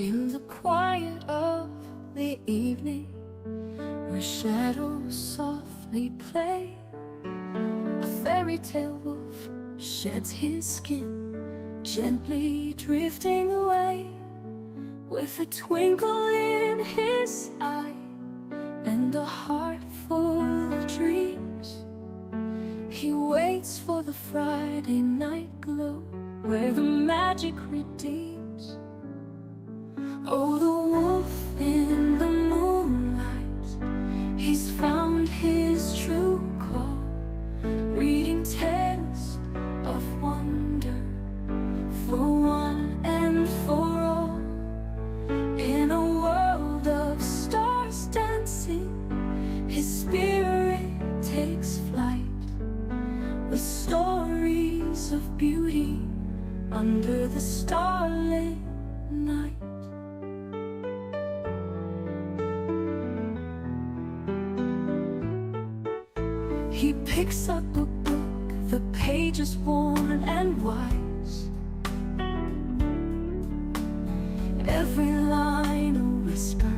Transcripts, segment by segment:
In the quiet of the evening, where shadows softly play, a fairy tale wolf sheds his skin, gently drifting away, with a twinkle in his eye and a heart full of dreams. He waits for the Friday night glow, where the magic redeems. Oh, the wolf in the moonlight, he's found his true call, reading tales of wonder for one and for all. In a world of stars dancing, his spirit takes flight, with stories of beauty under the starlit night. He picks up a book, the pages worn and wise, every line a whisper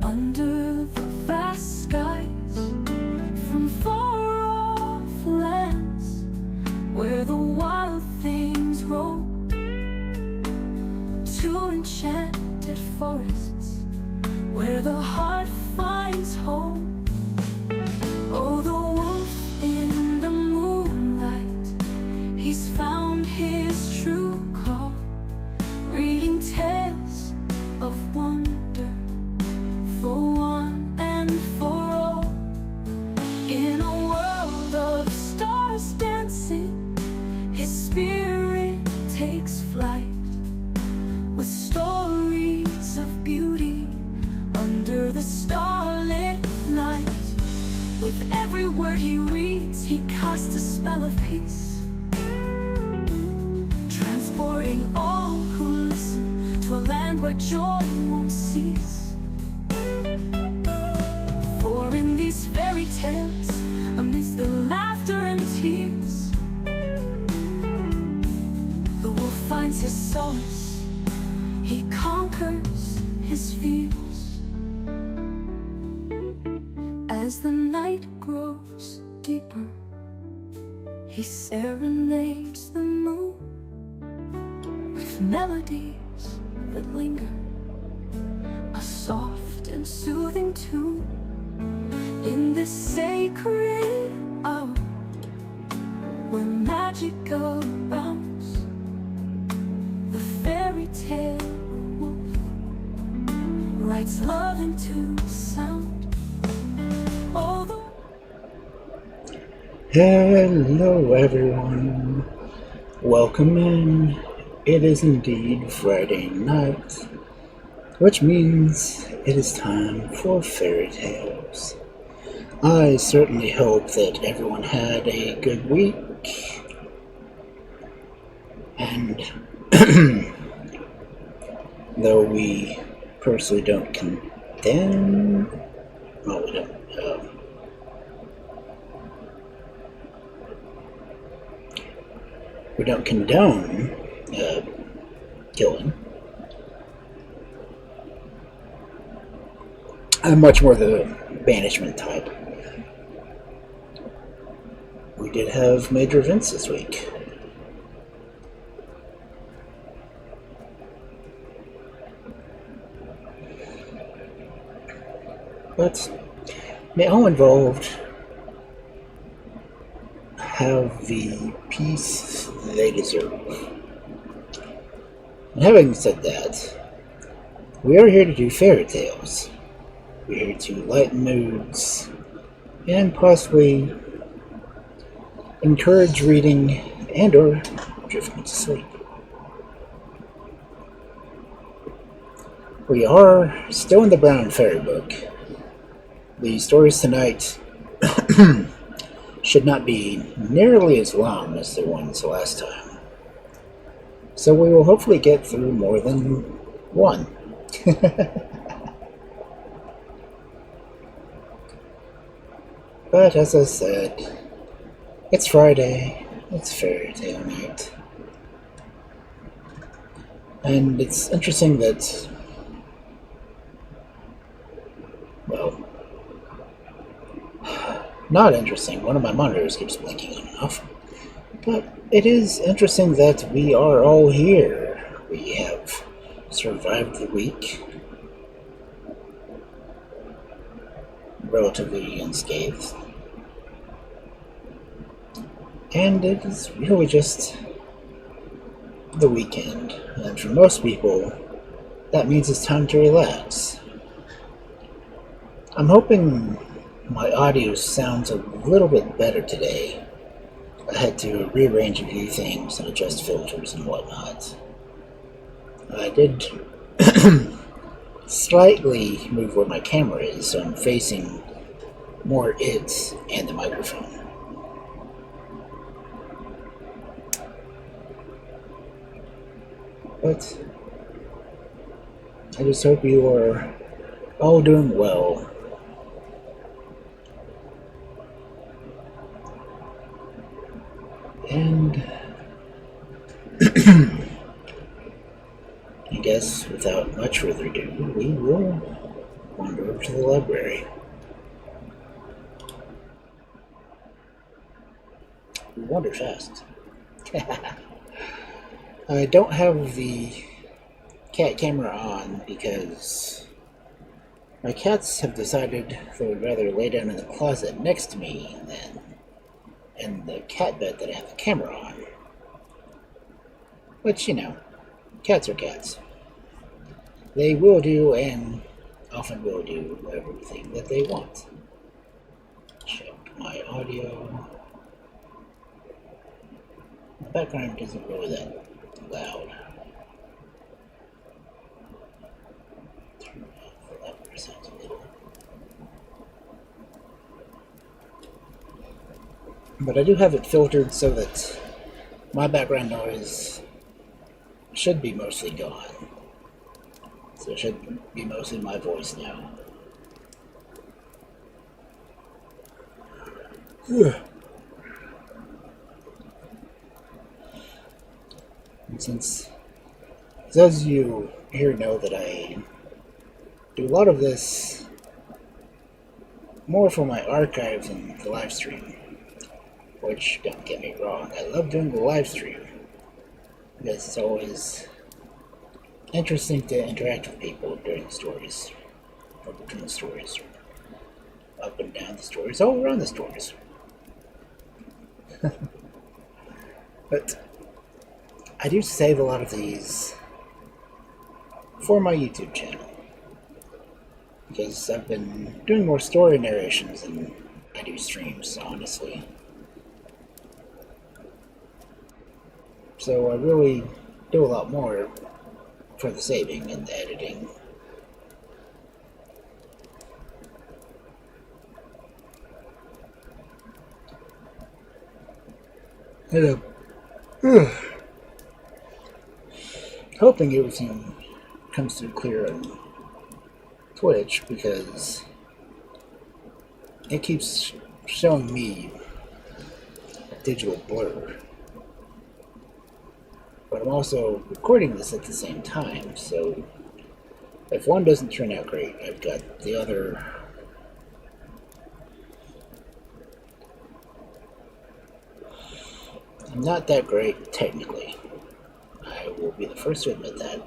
under the vast skies, from far off lands where the wild things roam, to enchanted forests where the heart finds home. Oh, the wolf in the moonlight, he's found his true call, reading tales of wonder for one and for all. In a world of stars dancing, his spirit takes flight, with stories of beauty under the starlit night. With every word he reads, he casts a spell of peace, transporting all who listen to a land where joy won't cease. For in these fairy tales, amidst the laughter and tears, the wolf finds his solace, he conquers his fears. As the night grows deeper, he serenades the moon with melodies that linger, a soft and soothing tune. In this sacred hour, where magic abounds, the fairy tale wolf writes love into sound. Hello everyone, welcome in. It is indeed Friday night, which means it is time for fairy tales. I certainly hope that everyone had a good week, and though we personally don't condemn, well, we don't, we don't condone killing. I'm much more the banishment type. We did have major events this week. But may all involved have the peace they deserve. And having said that, we are here to do fairy tales. We're here to lighten moods and possibly encourage reading and or drifting to sleep. We are still in the Brown Fairy book. The stories tonight should not be nearly as long as the ones last time, so we will hopefully get through more than one. But as I said, it's Friday, it's fairy tale night, And it's interesting that, well, not interesting. One of my monitors keeps blinking on and off. But it is interesting that we are all here. We have survived the week relatively unscathed. And it is really just the weekend. And for most people, that means it's time to relax. I'm hoping my audio sounds a little bit better today. I had to rearrange a few things and adjust filters and whatnot. I did slightly move where my camera is, so I'm facing more it and the microphone. But I just hope you are all doing well. And I guess without much further ado, we will wander over to the library. We wander fast. I don't have the cat camera on because my cats have decided they would rather lay down in the closet next to me than in the cat bed that I have the camera on. Which, you know, cats are cats. They will do and often will do everything that they want. Check my audio. The background isn't really that loud. Turn off the sounds a little. But I do have it filtered so that my background noise should be mostly gone. So it should be mostly my voice now. And since those of you here know that I do a lot of this more for my archives and the live stream, which, don't get me wrong, I love doing the live stream because it's always interesting to interact with people during the stories, or between the stories, or up and down the stories, all around the stories. But I do save a lot of these for my YouTube channel because I've been doing more story narrations than I do streams, honestly. So I really do a lot more for the saving and the editing. Hoping everything comes through clear on Twitch because it keeps showing me a digital blur. But I'm also recording this at the same time, so if one doesn't turn out great, I've got the other. I'm not that great technically. I will be the first to admit that.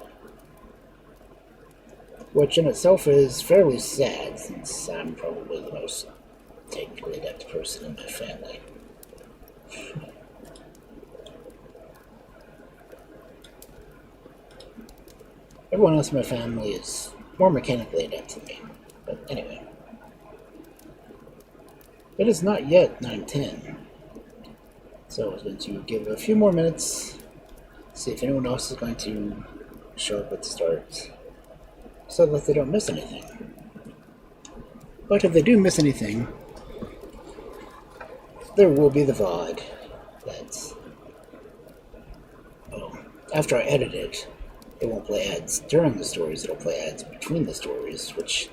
Which in itself is fairly sad, since I'm probably the most technically adept person in my family. Everyone else in my family is more mechanically adept than me. But anyway. It is not yet 9:10. So I was going to give it a few more minutes, see if anyone else is going to show up at the start, so that they don't miss anything. But if they do miss anything, there will be the VOD that's, well, after I edit it, it won't play ads during the stories, it'll play ads between the stories, which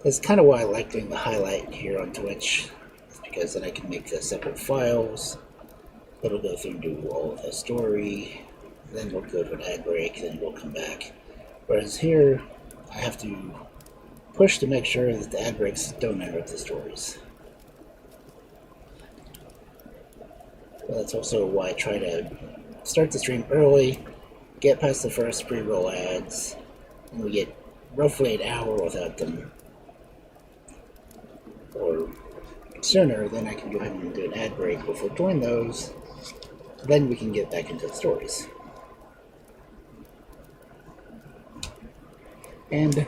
is kind of why I like doing the highlight here on Twitch, because then I can make the separate files that'll go through and do all of the story then we'll go to an ad break, then we'll come back. Whereas here, I have to push to make sure that the ad breaks don't interrupt the stories. But that's also why I try to start the stream early, get past the first pre-roll ads, and we get roughly an hour without them. Or sooner, then I can go ahead and do an ad break before doing those. Then we can get back into the stories. And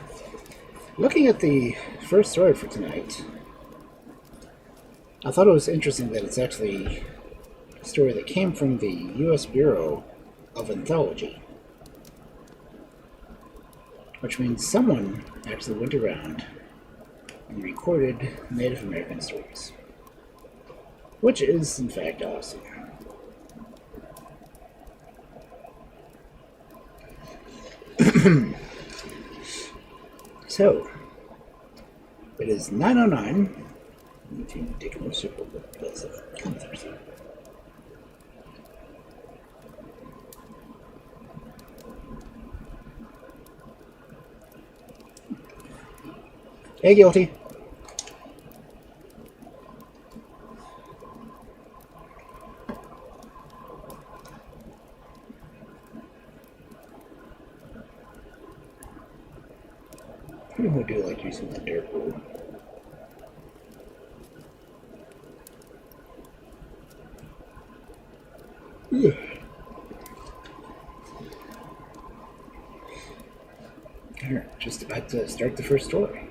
looking at the first story for tonight, I thought it was interesting that it's actually a story that came from the U.S. Bureau of Anthology, which means someone actually went around and recorded Native American stories, which is in fact awesome. So, it is 9:09. I need to take a more simple look because of commenters. Hey, Guilty. People do like using the dirt pool. Here, just about to start the first story.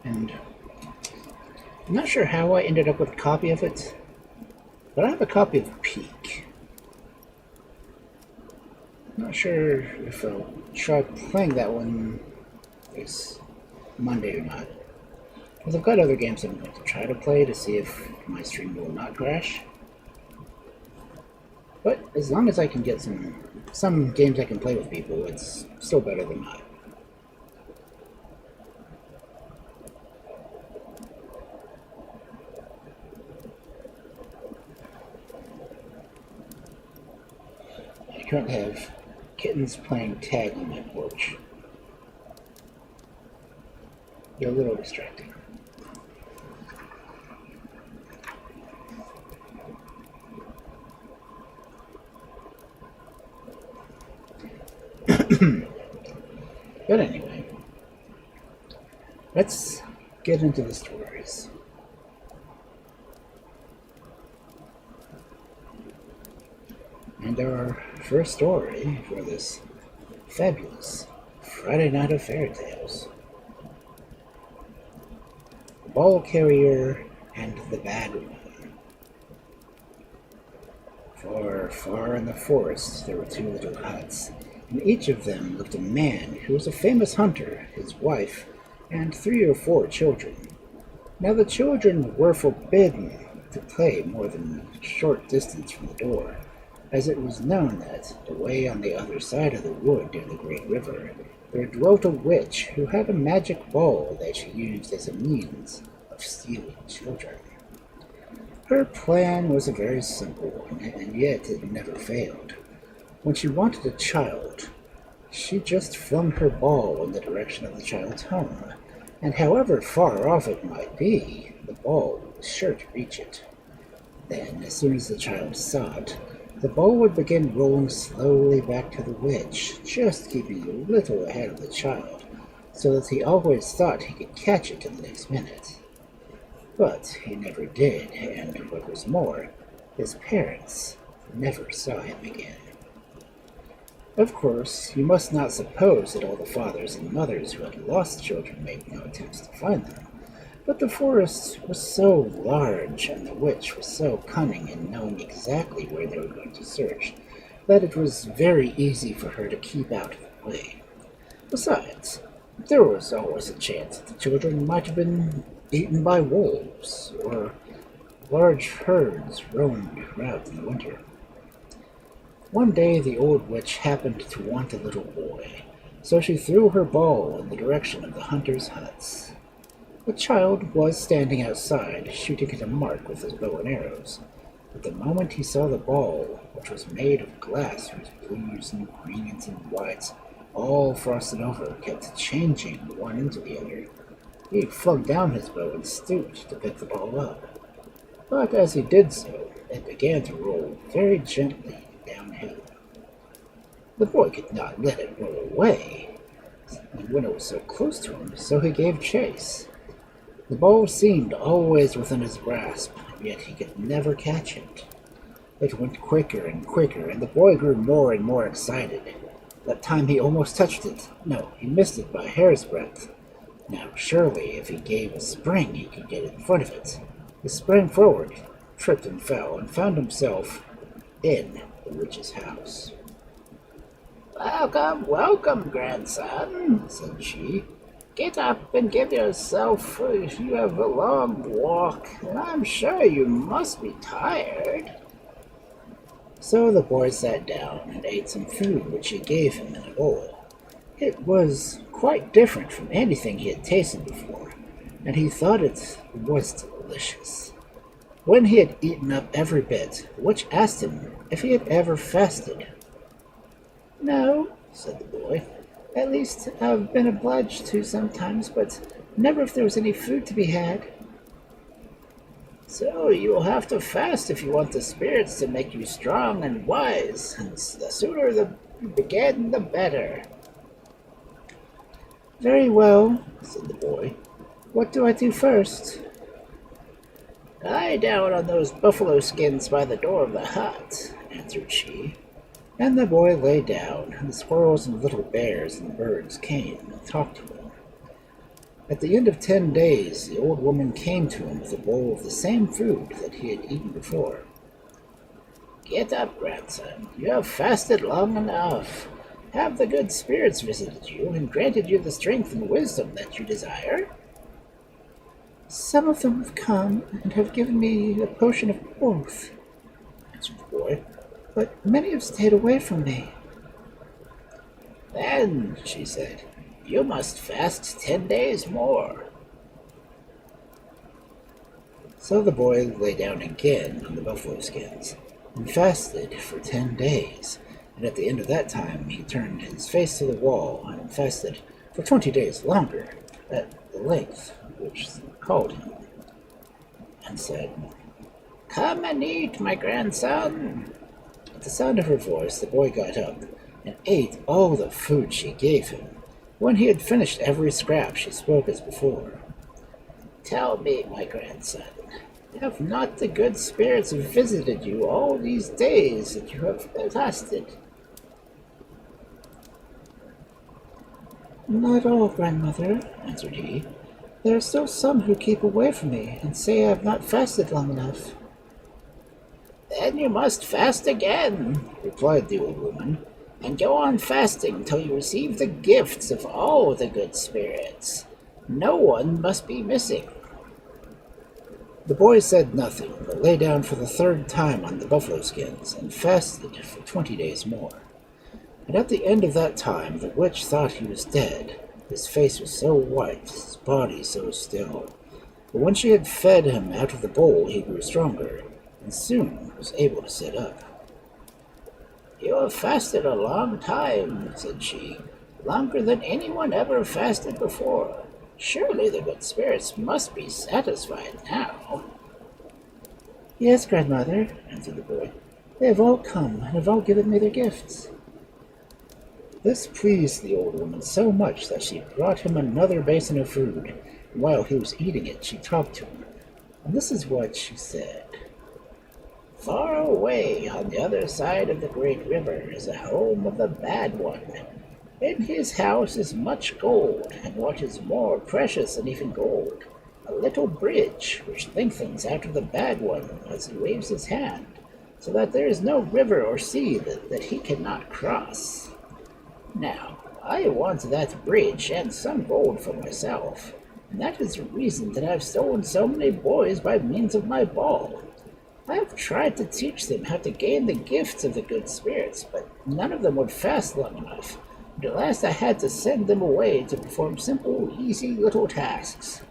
And I'm not sure how I ended up with a copy of it, but I have a copy of Peak. I'm not sure if I'll try playing that one this Monday or not. Because I've got other games I'm going to try to play to see if my stream will not crash. But as long as I can get some games I can play with people, it's still better than not. I currently have kittens playing tag on my porch. They're a little distracting. But anyway, let's get into the stories. And our first story for this fabulous Friday night of fairy tales: The Ball Carrier and the Bad One. Far in the forest there were two little huts. In each of them lived a man who was a famous hunter, his wife, and 3 or 4 children. Now the children were forbidden to play more than a short distance from the door, as it was known that, away on the other side of the wood near the great river, there dwelt a witch who had a magic ball that she used as a means of stealing children. Her plan was a very simple one, and yet it never failed. When she wanted a child, she just flung her ball in the direction of the child's home, and however far off it might be, the ball was sure to reach it. Then, as soon as the child saw it, the ball would begin rolling slowly back to the witch, just keeping a little ahead of the child, so that he always thought he could catch it in the next minute. But he never did, and what was more, his parents never saw him again. Of course, you must not suppose that all the fathers and mothers who had lost children made no attempts to find them, but the forest was so large and the witch was so cunning in knowing exactly where they were going to search that it was very easy for her to keep out of the way. Besides, there was always a chance that the children might have been eaten by wolves, or large herds roamed around in the winter. One day the old witch happened to want a little boy, so she threw her ball in the direction of the hunters' huts. The child was standing outside, shooting at a mark with his bow and arrows. But the moment he saw the ball, which was made of glass whose blues and greens and whites, all frosted over, kept changing one into the other, he flung down his bow and stooped to pick the ball up. But as he did so, it began to roll very gently downhill. The boy could not let it roll away, and when it was so close to him, so he gave chase. The ball seemed always within his grasp, yet he could never catch it. It went quicker and quicker, and the boy grew more and more excited. That time he almost touched it. No, he missed it by a hair's breadth. Now, surely, if he gave a spring, he could get in front of it. He sprang forward, tripped and fell, and found himself in the witch's house. "Welcome, welcome, grandson," said she. "Get up and give yourself, you have a long walk, and I'm sure you must be tired." So the boy sat down and ate some food which she gave him in a bowl. It was quite different from anything he had tasted before, and he thought it was delicious. When he had eaten up every bit, the witch asked him if he had ever fasted. "No," said the boy. "At least I've been obliged to sometimes, but never if there was any food to be had." "So you will have to fast if you want the spirits to make you strong and wise, and the sooner you begin, the better." "Very well," said the boy. "What do I do first?" "Lie down on those buffalo skins by the door of the hut," answered she. And the boy lay down, and the squirrels and little bears and birds came and talked to him. At the end of 10 days, the old woman came to him with a bowl of the same food that he had eaten before. "Get up, grandson. You have fasted long enough. Have the good spirits visited you and granted you the strength and wisdom that you desire?" "Some of them have come and have given me a potion of both," answered the boy, "but many have stayed away from me." "Then," she said, "you must fast 10 days more." So the boy lay down again on the buffalo skins and fasted for 10 days, and at the end of that time he turned his face to the wall and fasted for 20 days longer, at the length which called him, and said, "Come and eat, my grandson." At the sound of her voice, the boy got up and ate all the food she gave him. When he had finished every scrap, she spoke as before. "Tell me, my grandson, have not the good spirits visited you all these days that you have fasted?" "Not all, grandmother," answered he. "There are still some who keep away from me and say I have not fasted long enough." "Then you must fast again," replied the old woman, "and go on fasting till you receive the gifts of all the good spirits. No one must be missing." The boy said nothing, but lay down for the 3rd time on the buffalo skins and fasted for 20 days more. And at the end of that time, the witch thought he was dead. His face was so white, his body so still. But when she had fed him out of the bowl, he grew stronger, and soon was able to sit up. "You have fasted a long time," said she, "longer than anyone ever fasted before. Surely the good spirits must be satisfied now." "Yes, grandmother," answered the boy. "They have all come and have all given me their gifts." This pleased the old woman so much that she brought him another basin of food, and while he was eating it she talked to him, and this is what she said. "Far away on the other side of the great river is the home of the Bad One. In his house is much gold, and what is more precious than even gold, a little bridge which lengthens out of the Bad One as he waves his hand, so that there is no river or sea that he cannot cross. Now, I want that bridge and some gold for myself, and that is the reason that I have stolen so many boys by means of my ball. I have tried to teach them how to gain the gifts of the good spirits, but none of them would fast long enough, and at last I had to send them away to perform simple, easy little tasks.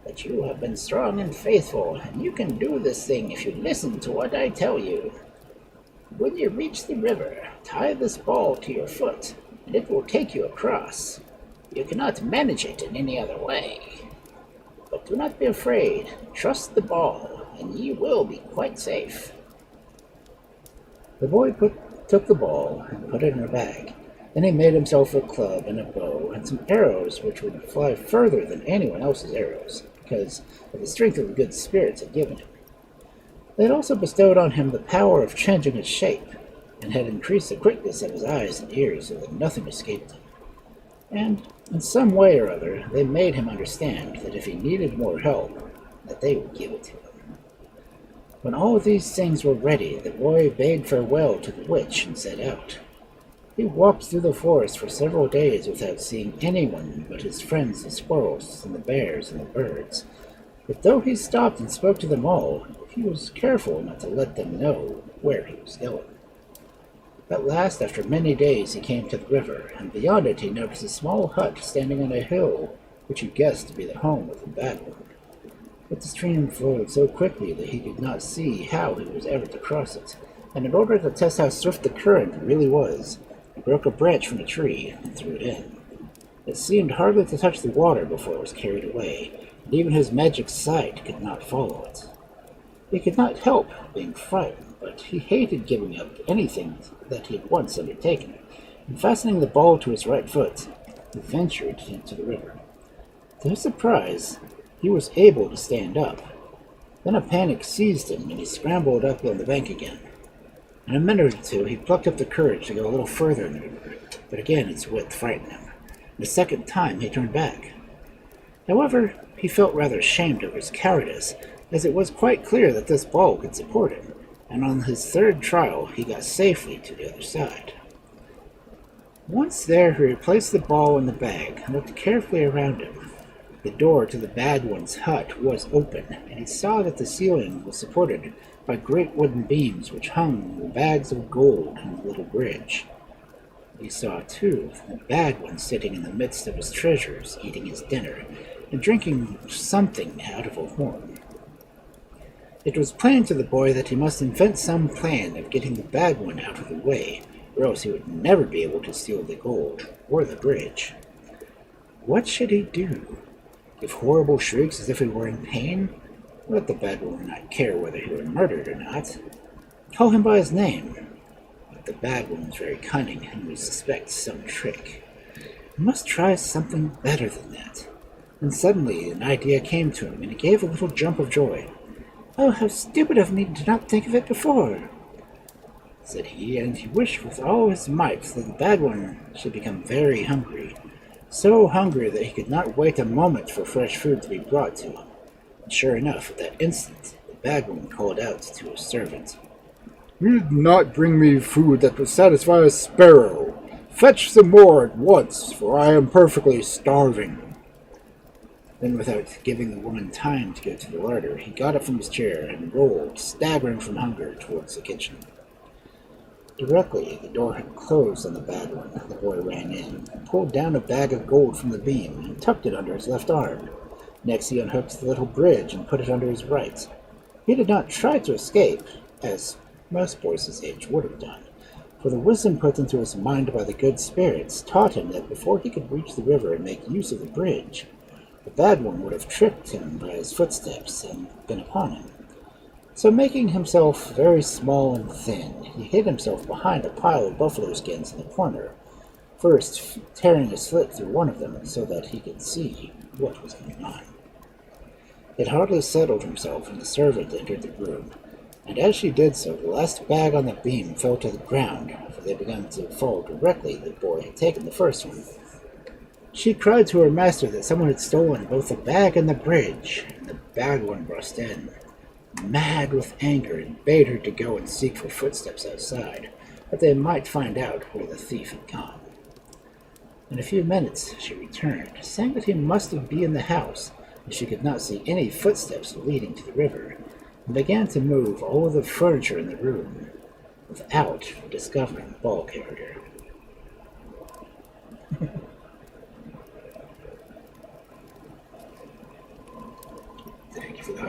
But you have been strong and faithful, and you can do this thing if you listen to what I tell you. When you reach the river, tie this ball to your foot, and it will take you across. You cannot manage it in any other way. But do not be afraid. Trust the ball, and you will be quite safe." The boy took the ball and put it in a bag. Then he made himself a club and a bow and some arrows which would fly further than anyone else's arrows, because of the strength of the good spirits had given him. They had also bestowed on him the power of changing its shape, and had increased the quickness of his eyes and ears so that nothing escaped him. And, in some way or other, they made him understand that if he needed more help, that they would give it to him. When all these things were ready, the boy bade farewell to the witch and set out. He walked through the forest for several days without seeing anyone but his friends the squirrels and the bears and the birds. But though he stopped and spoke to them all, he was careful not to let them know where he was going. At last, after many days, he came to the river, and beyond it he noticed a small hut standing on a hill, which he guessed to be the home of the bad one. But the stream flowed so quickly that he could not see how he was ever to cross it, and in order to test how swift the current really was, he broke a branch from a tree and threw it in. It seemed hardly to touch the water before it was carried away, and even his magic sight could not follow it. He could not help being frightened, but he hated giving up anything that he had once undertaken, and fastening the ball to his right foot, he ventured into the river. To his surprise, he was able to stand up. Then a panic seized him, and he scrambled up on the bank again. In a minute or two, he plucked up the courage to go a little further in the river, but again its width frightened him. The second time, he turned back. However, he felt rather ashamed of his cowardice, as it was quite clear that this ball could support him, and on his third trial he got safely to the other side. Once there, he replaced the ball in the bag and looked carefully around him. The door to the bad one's hut was open, and he saw that the ceiling was supported by great wooden beams which hung with bags of gold on the little bridge. He saw, too, the bad one sitting in the midst of his treasures, eating his dinner, and drinking something out of a horn. It was plain to the boy that he must invent some plan of getting the bad one out of the way, or else he would never be able to steal the gold or the bridge. What should he do? Give horrible shrieks as if he were in pain? Let the bad one not care whether he were murdered or not. Call him by his name. But the bad one was very cunning and would suspect some trick. He must try something better than that. And suddenly an idea came to him, and he gave a little jump of joy. "Oh, how stupid of me to not think of it before," said he, and he wished with all his might that the bad one should become very hungry, so hungry that he could not wait a moment for fresh food to be brought to him. And sure enough, at that instant, the bad one called out to his servant, "You did not bring me food that would satisfy a sparrow. Fetch some more at once, for I am perfectly starving." Then, without giving the woman time to go to the larder, he got up from his chair and rolled, staggering from hunger, towards the kitchen. Directly the door had closed on the bad one, the boy ran in, pulled down a bag of gold from the beam, and tucked it under his left arm. Next he unhooked the little bridge and put it under his right. He did not try to escape, as most boys his age would have done, for the wisdom put into his mind by the good spirits taught him that before he could reach the river and make use of the bridge, the bad one would have tricked him by his footsteps and been upon him. So, making himself very small and thin, he hid himself behind a pile of buffalo skins in the corner, first tearing a slit through one of them so that he could see what was going on. He had hardly settled himself when the servant entered the room, and as she did so, the last bag on the beam fell to the ground, for they began to fall directly the boy had taken the first one. She cried to her master that someone had stolen both the bag and the bridge, and the bad one burst in, mad with anger, and bade her to go and seek for footsteps outside, that they might find out where the thief had gone. In a few minutes she returned, saying that he must be in the house, as she could not see any footsteps leading to the river, and began to move all the furniture in the room, without discovering the ball carrier.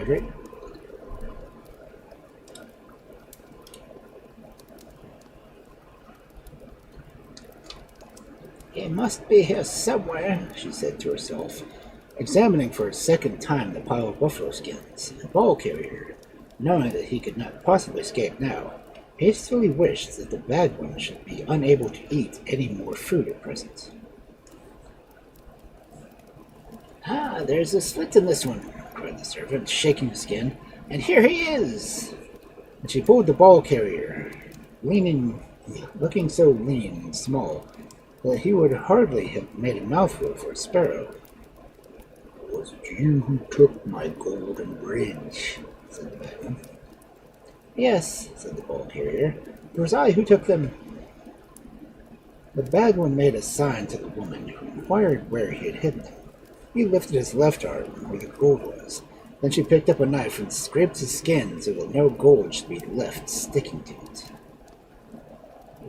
ordered. "He must be here somewhere," she said to herself, examining for a second time the pile of buffalo skins. The ball carrier, knowing that he could not possibly escape now, hastily wished that the bad one should be unable to eat any more food at present. "Ah, there's a slit in this one," cried the servant, shaking the skin, "and here he is!" And she pulled the ball carrier, looking so lean and small that he would hardly have made a mouthful for a sparrow. "Was it you who took my golden bridge?" said the bad one. "Yes," said the ball carrier, "it was I who took them." The bad one made a sign to the woman, who inquired where he had hidden them. He lifted his left arm where the gold was. Then she picked up a knife and scraped his skin so that no gold should be left sticking to it.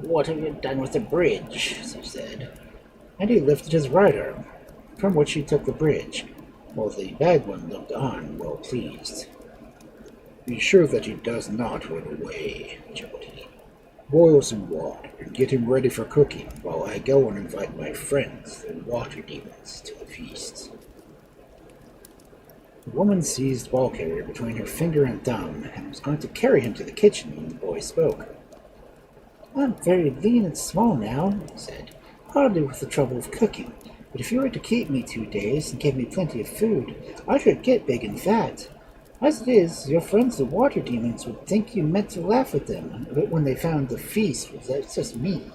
"What have you done with the bridge?" she said. And he lifted his right arm, from which he took the bridge, while the bad one looked on, well pleased. "Be sure that he does not run away," chuckled he. "Boil some water and get him ready for cooking while I go and invite my friends, the water demons, to the feast." The woman seized Ball Carrier between her finger and thumb and was going to carry him to the kitchen when the boy spoke. "I'm very lean and small now," he said, "hardly with the trouble of cooking. But if you were to keep me 2 days and give me plenty of food, I should get big and fat. As it is, your friends the water demons would think you meant to laugh at them when they found the feast was just me."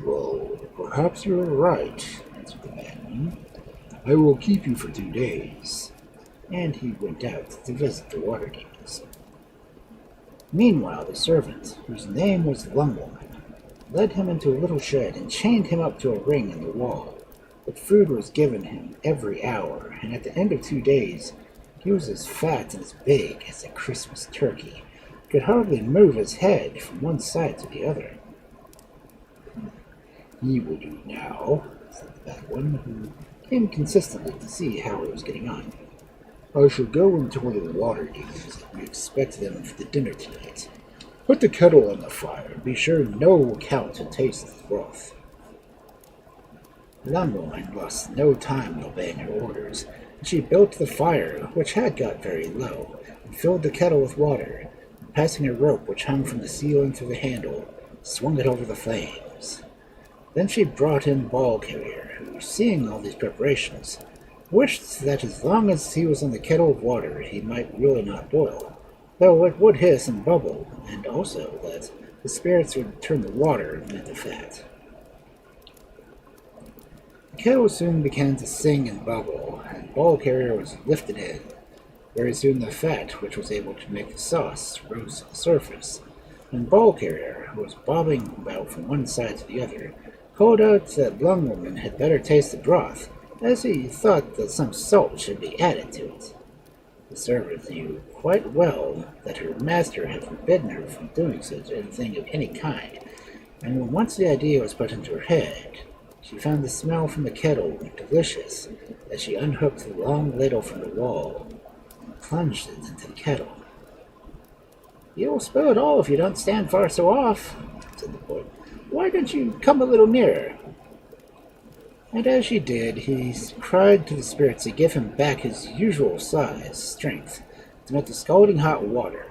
"Well, perhaps you are right," answered the bad one. "I will keep you for 2 days." And he went out to visit the water demons. Meanwhile, the servant, whose name was Lungwoman, led him into a little shed and chained him up to a ring in the wall. But food was given him every hour, and at the end of 2 days, he was as fat and as big as a Christmas turkey, could hardly move his head from one side to the other. "He will do now," said the bad one, who came consistently to see how he was getting on. "I shall go and tell the water demons that we expect them for the dinner tonight. Put the kettle on the fire and be sure no one will count to taste the broth." The landwoman lost no time in obeying her orders, and she built the fire, which had got very low, and filled the kettle with water, and passing a rope which hung from the ceiling through the handle, swung it over the flames. Then she brought in Ball Carrier, who, seeing all these preparations, wished that as long as he was in the kettle of water he might really not boil, though it would hiss and bubble, and also that the spirits would turn the water into fat. The kettle soon began to sing and bubble, and Ball Carrier was lifted in. Very soon the fat, which was able to make the sauce, rose to the surface, and Ball Carrier, who was bobbing about from one side to the other, called out that Lungwoman had better taste the broth, as he thought that some salt should be added to it. The servant knew quite well that her master had forbidden her from doing such a thing of any kind, and when once the idea was put into her head, she found the smell from the kettle delicious as she unhooked the long ladle from the wall and plunged it into the kettle. "You'll spill it all if you don't stand far so off," said the boy. "Why don't you come a little nearer?" And as she did, he cried to the spirits to give him back his usual strength, to make the scalding hot water.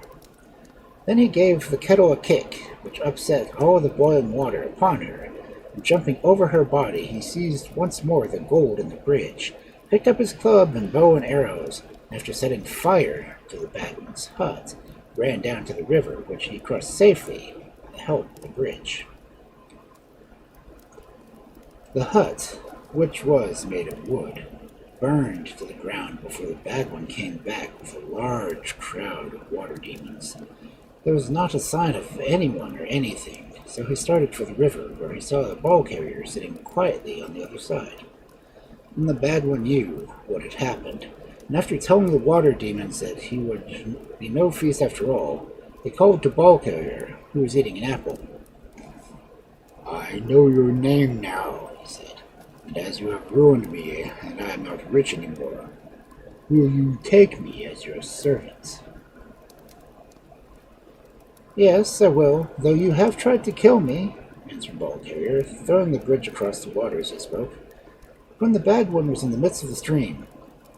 Then he gave the kettle a kick, which upset all the boiling water upon her, and jumping over her body, he seized once more the gold in the bridge, picked up his club and bow and arrows, and after setting fire to the bad one's hut, ran down to the river, which he crossed safely with the help of the bridge. The hut, which was made of wood, burned to the ground before the bad one came back with a large crowd of water demons. There was not a sign of anyone or anything, so he started for the river, where he saw the ball carrier sitting quietly on the other side. And the bad one knew what had happened, and after telling the water demons that he would be no feast after all, he called to Ball Carrier, who was eating an apple. "I know your name now," he said, "and as you have ruined me, and I am not rich any more, Will you take me as your servant? Yes, I will, though you have tried to kill me, answered Ball Carrier, throwing the bridge across the water as he spoke. When the bad one was in the midst of the stream,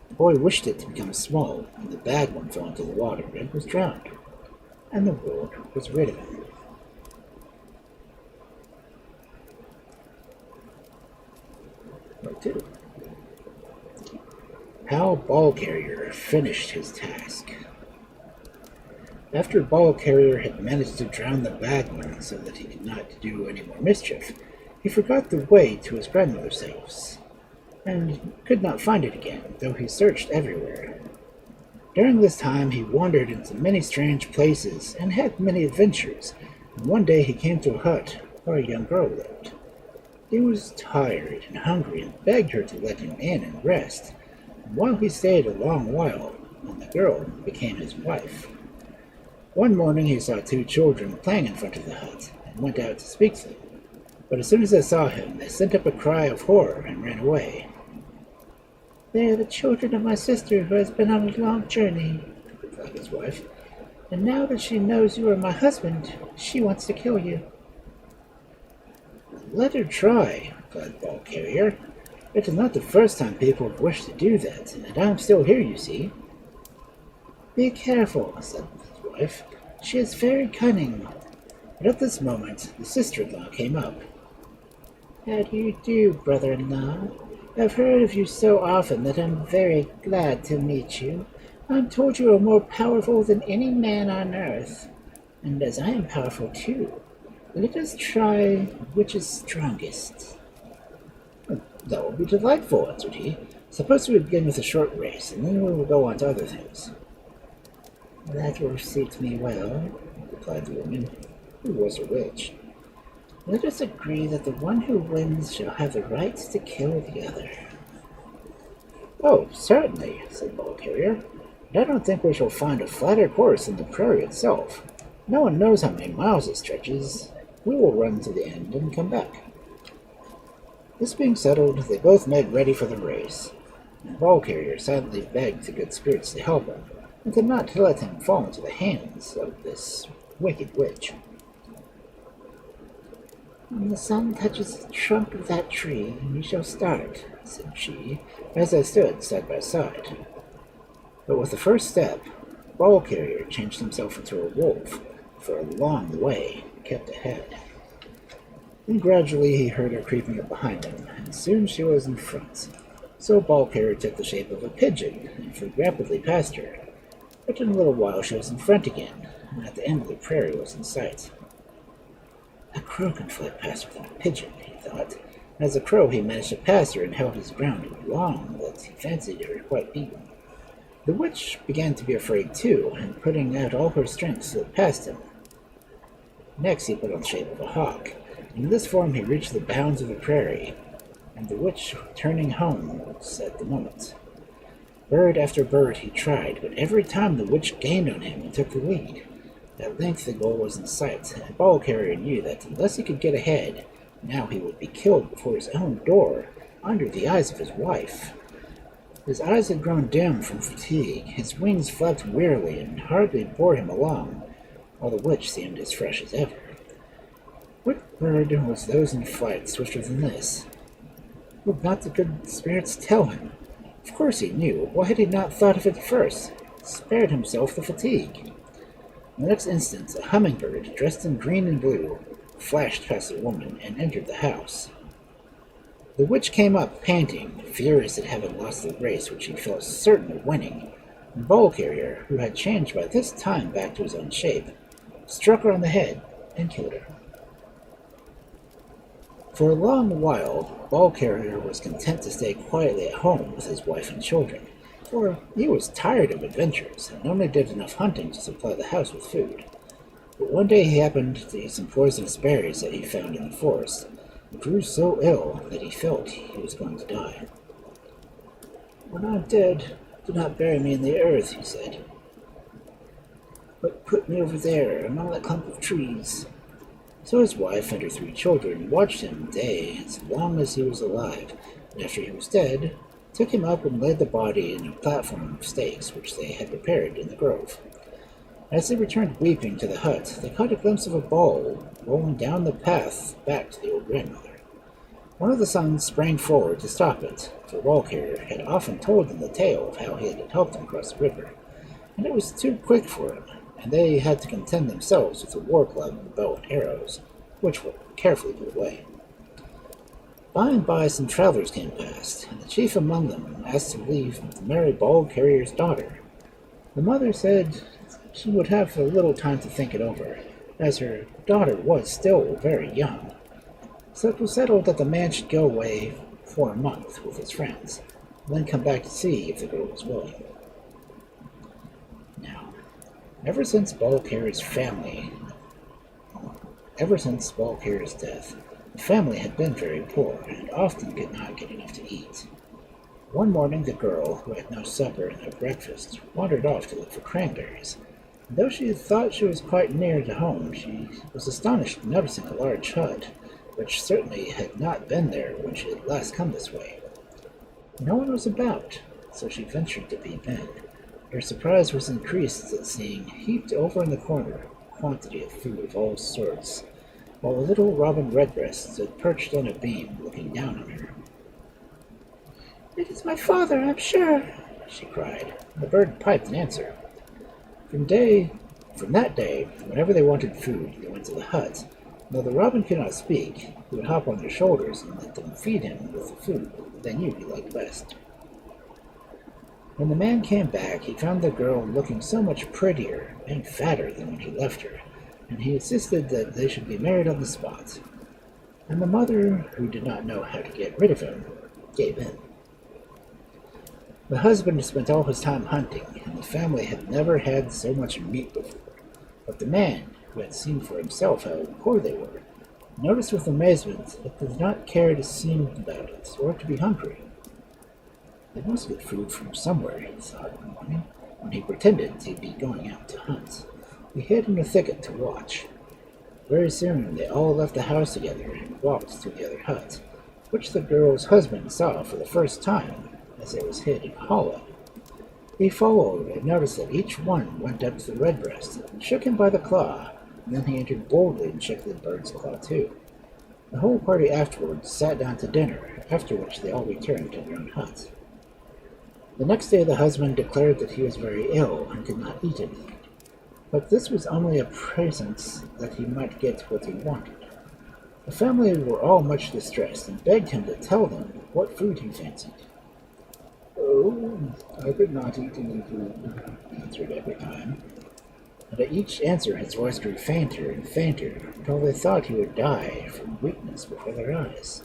the boy wished it to become small, and the bad one fell into the water and was drowned, and the world was rid of him. Part 2. How Ball Carrier finished his task. After Ball Carrier had managed to drown the bad one so that he could not do any more mischief, he forgot the way to his grandmother's house, and could not find it again, though he searched everywhere. During this time he wandered into many strange places and had many adventures, and one day he came to a hut where a young girl lived. He was tired and hungry and begged her to let him in and rest, and while he stayed a long while, and the girl became his wife. One morning he saw two children playing in front of the hut, and went out to speak to them. But as soon as they saw him, they sent up a cry of horror and ran away. "They are the children of my sister who has been on a long journey," replied his wife. "And now that she knows you are my husband, she wants to kill you." "Let her try," replied Ball Carrier. "It is not the first time people have wished to do that, and I am still here, you see." "Be careful," said his wife. "She is very cunning." But at this moment the sister-in-law came up. "How do you do, brother-in-law? I've heard of you so often that I'm very glad to meet you. I'm told you are more powerful than any man on earth, and as I am powerful too, let us try which is strongest." "That will be delightful," answered he. "Suppose we begin with a short race, and then we will go on to other things." "That will suit me well," replied the woman, who was a witch. "Let us agree that the one who wins shall have the right to kill the other." "Oh, certainly," said Ball Carrier. "But I don't think we shall find a flatter course than the prairie itself. No one knows how many miles it stretches. We will run to the end and come back." This being settled, they both made ready for the race, and Ball Carrier silently begged the good spirits to help him, and to not let him fall into the hands of this wicked witch. "When the sun touches the trunk of that tree, we shall start," said she, as they stood side by side. But with the first step, Ball Carrier changed himself into a wolf, for a long way kept ahead. Then gradually he heard her creeping up behind him, and soon she was in front. So Ball Carrier took the shape of a pigeon, and flew rapidly past her. But in a little while she was in front again, and at the end of the prairie was in sight. "A crow can fly past without a pigeon," he thought. And as a crow he managed to pass her and held his ground so long that he fancied her quite beaten. The witch began to be afraid too, and putting out all her strength slid past him. Next he put on the shape of a hawk, and in this form he reached the bounds of the prairie, and the witch turning homewards at the moment. Bird after bird he tried, but every time the witch gained on him and took the lead. At length the goal was in sight, and Ball Carrier knew that unless he could get ahead, now he would be killed before his own door, under the eyes of his wife. His eyes had grown dim from fatigue, his wings flapped wearily and hardly bore him along, while the witch seemed as fresh as ever. What bird was those in flight swifter than this? Would not the good spirits tell him? Of course he knew. Why had he not thought of it first? Spared himself the fatigue. The next instant, a hummingbird, dressed in green and blue, flashed past the woman and entered the house. The witch came up, panting, furious at having lost the race which he felt certain of winning, and Ball Carrier, who had changed by this time back to his own shape, struck her on the head and killed her. For a long while, Ball Carrier was content to stay quietly at home with his wife and children, for he was tired of adventures and only did enough hunting to supply the house with food. But one day he happened to eat some poisonous berries that he found in the forest, and grew so ill that he felt he was going to die. "When I'm dead, do not bury me in the earth," he said, "but put me over there among that clump of trees." So his wife and her 3 children watched him day as long as he was alive, and after he was dead, took him up and laid the body in a platform of stakes which they had prepared in the grove. As they returned weeping to the hut, they caught a glimpse of a ball rolling down the path back to the old grandmother. One of the sons sprang forward to stop it, for Wolf had often told them the tale of how he had helped them cross the river, and it was too quick for him, and they had to content themselves with a war club and bow and arrows, which were carefully put away. By and by some travelers came past, and the chief among them asked to leave to marry ball carrier's daughter. The mother said she would have a little time to think it over, as her daughter was still very young. So it was settled that the man should go away for a month with his friends, and then come back to see if the girl was willing. Now, ever since Ball Carrier's death, the family had been very poor, and often could not get enough to eat. One morning the girl, who had no supper and no breakfast, wandered off to look for cranberries. And though she thought she was quite near to home, she was astonished at noticing a large hut, which certainly had not been there when she had last come this way. No one was about, so she ventured to peep in. Her surprise was increased at seeing, heaped over in the corner, a quantity of food of all sorts, while a little robin redbreast stood perched on a beam, looking down on her. "It is my father, I'm sure," she cried, and the bird piped in answer. From that day, whenever they wanted food, they went to the hut. Though the robin could not speak, he would hop on their shoulders and let them feed him with the food they knew he liked best. When the man came back, he found the girl looking so much prettier and fatter than when he left her, and he insisted that they should be married on the spot. And the mother, who did not know how to get rid of him, gave in. The husband spent all his time hunting, and the family had never had so much meat before. But the man, who had seen for himself how poor they were, noticed with amazement that they did not care to seem about it, or to be hungry. They must get food from somewhere, he thought one morning, when he pretended to be going out to hunt. He hid in a thicket to watch. Very soon they all left the house together and walked to the other hut, which the girl's husband saw for the first time, as it was hid in a hollow. He followed and noticed that each one went up to the redbreast and shook him by the claw, and then he entered boldly and shook the bird's claw too. The whole party afterwards sat down to dinner, after which they all returned to their own hut. The next day the husband declared that he was very ill and could not eat anything, but this was only a presence that he might get what he wanted. The family were all much distressed and begged him to tell them what food he fancied. "Oh, I could not eat any food," he answered every time. And at each answer his voice grew fainter and fainter, until they thought he would die from weakness before their eyes.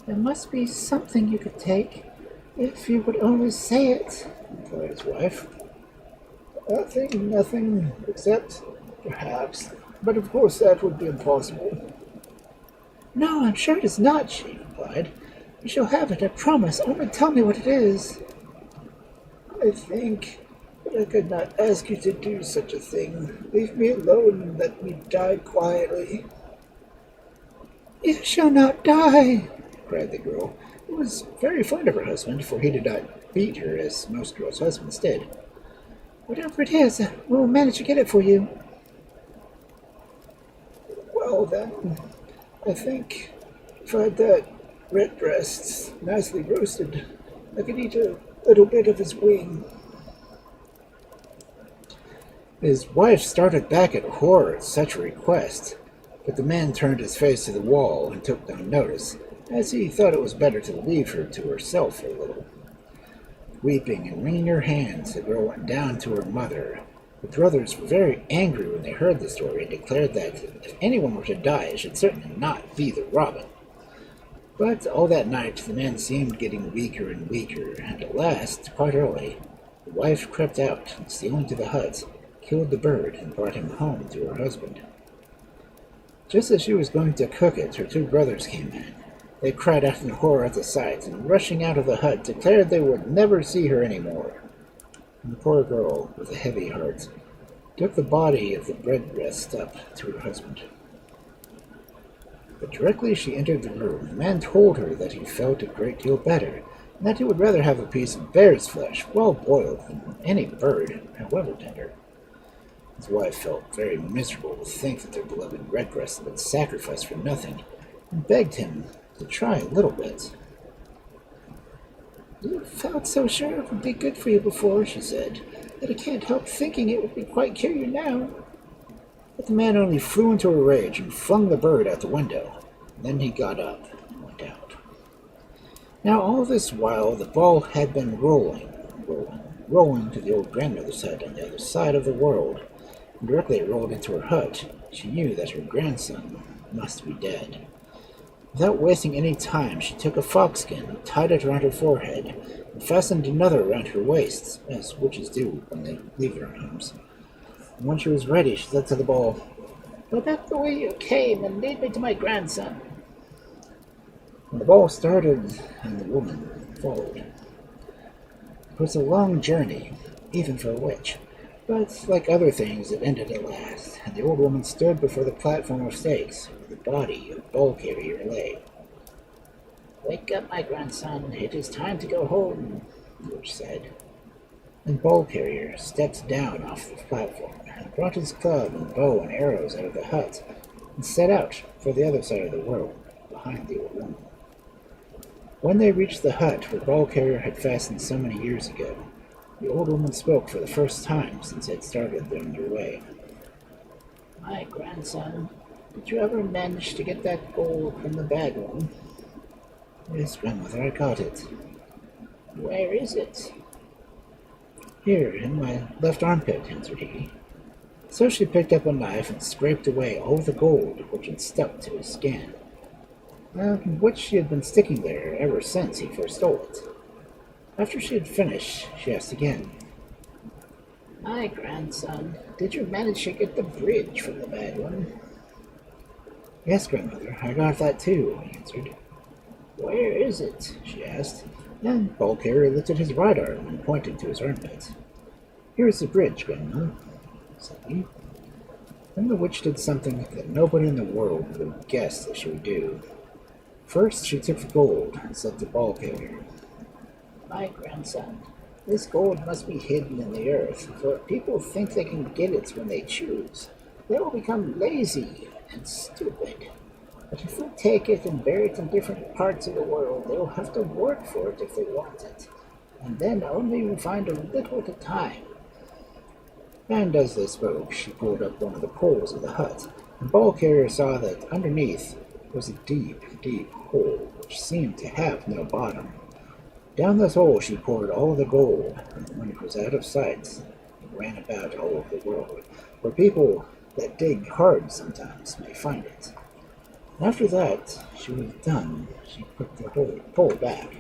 "There must be something you could take, if you would only say it," replied his wife. Nothing, except, perhaps, but of course that would be impossible." "No, I'm sure it is not," she replied. "You shall have it, I promise. Only tell me what it is." "I think, but I could not ask you to do such a thing. Leave me alone and let me die quietly." "You shall not die," cried the girl, who was very fond of her husband, for he did not beat her as most girls' husbands did. "Whatever it is, we'll manage to get it for you." "Well then, I think if I had that redbreast nicely roasted, I could eat a little bit of his wing." His wife started back in horror at such a request, but the man turned his face to the wall and took no notice, as he thought it was better to leave her to herself for a little. Weeping and wringing her hands, the girl went down to her mother. The brothers were very angry when they heard the story and declared that if anyone were to die, it should certainly not be the robin. But all that night the man seemed getting weaker and weaker, and at last, quite early, the wife crept out and, stealing to the hut, killed the bird and brought him home to her husband. Just as she was going to cook it, her two brothers came in. They cried out in horror at the sight, and rushing out of the hut, declared they would never see her any more. And the poor girl, with a heavy heart, took the body of the redbreast up to her husband. But directly she entered the room, the man told her that he felt a great deal better, and that he would rather have a piece of bear's flesh, well boiled, than any bird, however tender. His wife felt very miserable to think that their beloved redbreast had been sacrificed for nothing, and begged him to try a little bit. "You felt so sure it would be good for you before," she said, "that I can't help thinking it would be quite cure you now." But the man only flew into a rage and flung the bird out the window. Then he got up and went out. Now all this while the ball had been rolling to the old grandmother's hut on the other side of the world. And directly it rolled into her hut, she knew that her grandson must be dead. Without wasting any time, she took a foxskin, tied it around her forehead, and fastened another around her waist, as witches do when they leave their homes. And when she was ready, she said to the ball, "Go back the way you came and lead me to my grandson." And the ball started, and the woman followed. It was a long journey, even for a witch, but like other things, it ended at last, and the old woman stood before the platform of stakes, where the body of Ball Carrier lay. "Wake up, my grandson, it is time to go home," the witch said. And Ball Carrier stepped down off the platform, and brought his club and bow and arrows out of the hut, and set out for the other side of the world, behind the old woman. When they reached the hut where Ball Carrier had fastened so many years ago, the old woman spoke for the first time since they had started on their way. "My grandson, did you ever manage to get that gold from the bad one?" "Yes, grandmother, I got it." "Where is it?" "Here, in my left armpit," answered he. So she picked up a knife and scraped away all the gold which had stuck to his skin, which she had been sticking there ever since he first stole it. After she had finished, she asked again, "My grandson, did you manage to get the bridge from the bad one?" "Yes, grandmother, I got that too," he answered. "Where is it?" she asked, and Ball Carrier lifted his right arm and pointed to his armpit. "Here is the bridge, grandma," said he. Then the witch did something that nobody in the world would have guessed that she would do. First, she took the gold and said to Ball Carrier, "My grandson, this gold must be hidden in the earth, for if people think they can get it when they choose, they will become lazy and stupid. But if we take it and bury it in different parts of the world, they will have to work for it if they want it, and then only will find a little at a time." And as they spoke, she pulled up one of the poles of the hut, and Ball Carrier saw that underneath was a deep, deep hole which seemed to have no bottom. Down this hole she poured all the gold, and when it was out of sight, it ran about all over the world, where people that dig hard sometimes may find it. And after that she was done, she put the whole pole back.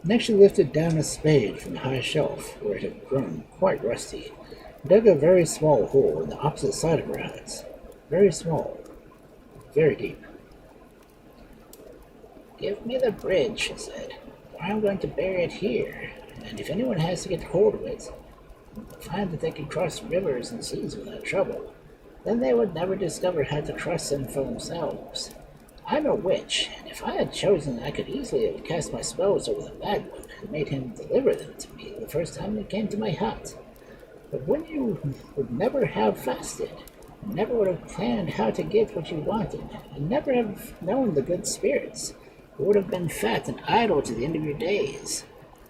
Next she lifted down a spade from the high shelf, where it had grown quite rusty, and dug a very small hole in the opposite side of her hut. Very small, very deep. "Give me the bridge," she said, "for I'm going to bury it here, and if anyone has to get hold of it, they'll find that they can cross rivers and seas without trouble. Then they would never discover how to trust them for themselves. I'm a witch, and if I had chosen, I could easily have cast my spells over the bad one and made him deliver them to me the first time they came to my hut. But when you would never have fasted, never would have planned how to get what you wanted, and never have known the good spirits, you would have been fat and idle to the end of your days.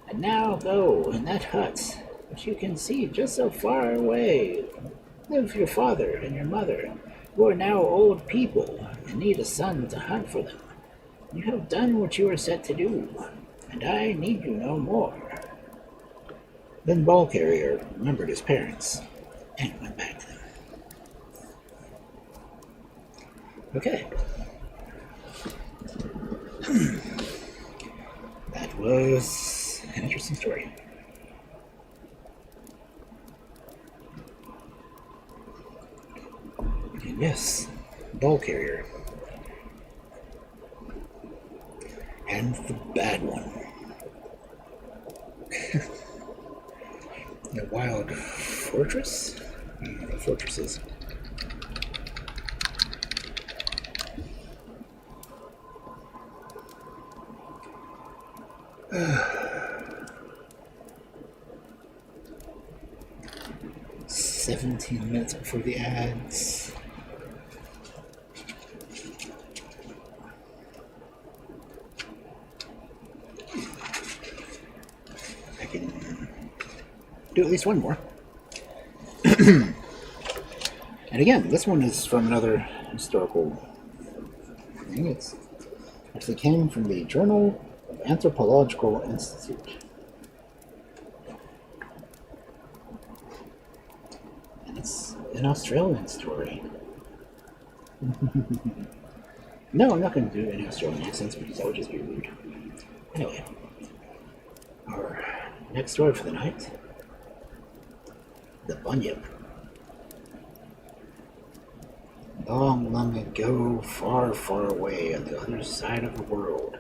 And now go in that hut, which you can see just so far away, live your father and your mother, who are now old people and need a son to hunt for them. You have done what you were set to do, and I need you no more." Then Ball Carrier remembered his parents and went back to them. Okay. That was an interesting story. And yes, Ball Carrier. And the bad one. The Wild Fortress? I don't know what a fortress is. "17 minutes before the ads." I can do at least one more. And again, this one is from another historical thing. It actually came from the Journal of Anthropological Institute. And it's an Australian story. No, I'm not going to do any Australian accents because that would just be rude. Anyway, our next story for the night: the Bunyip. Long, long ago, far, far away on the other side of the world,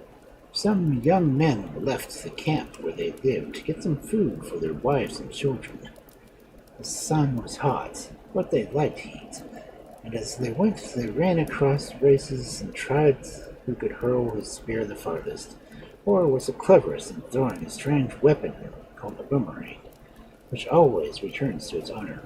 some young men left the camp where they lived to get some food for their wives and children. The sun was hot, but they liked heat, and as they went, they ran across races and tried who could hurl his spear the farthest, or was the cleverest in throwing a strange weapon called a boomerang, which always returns to its owner.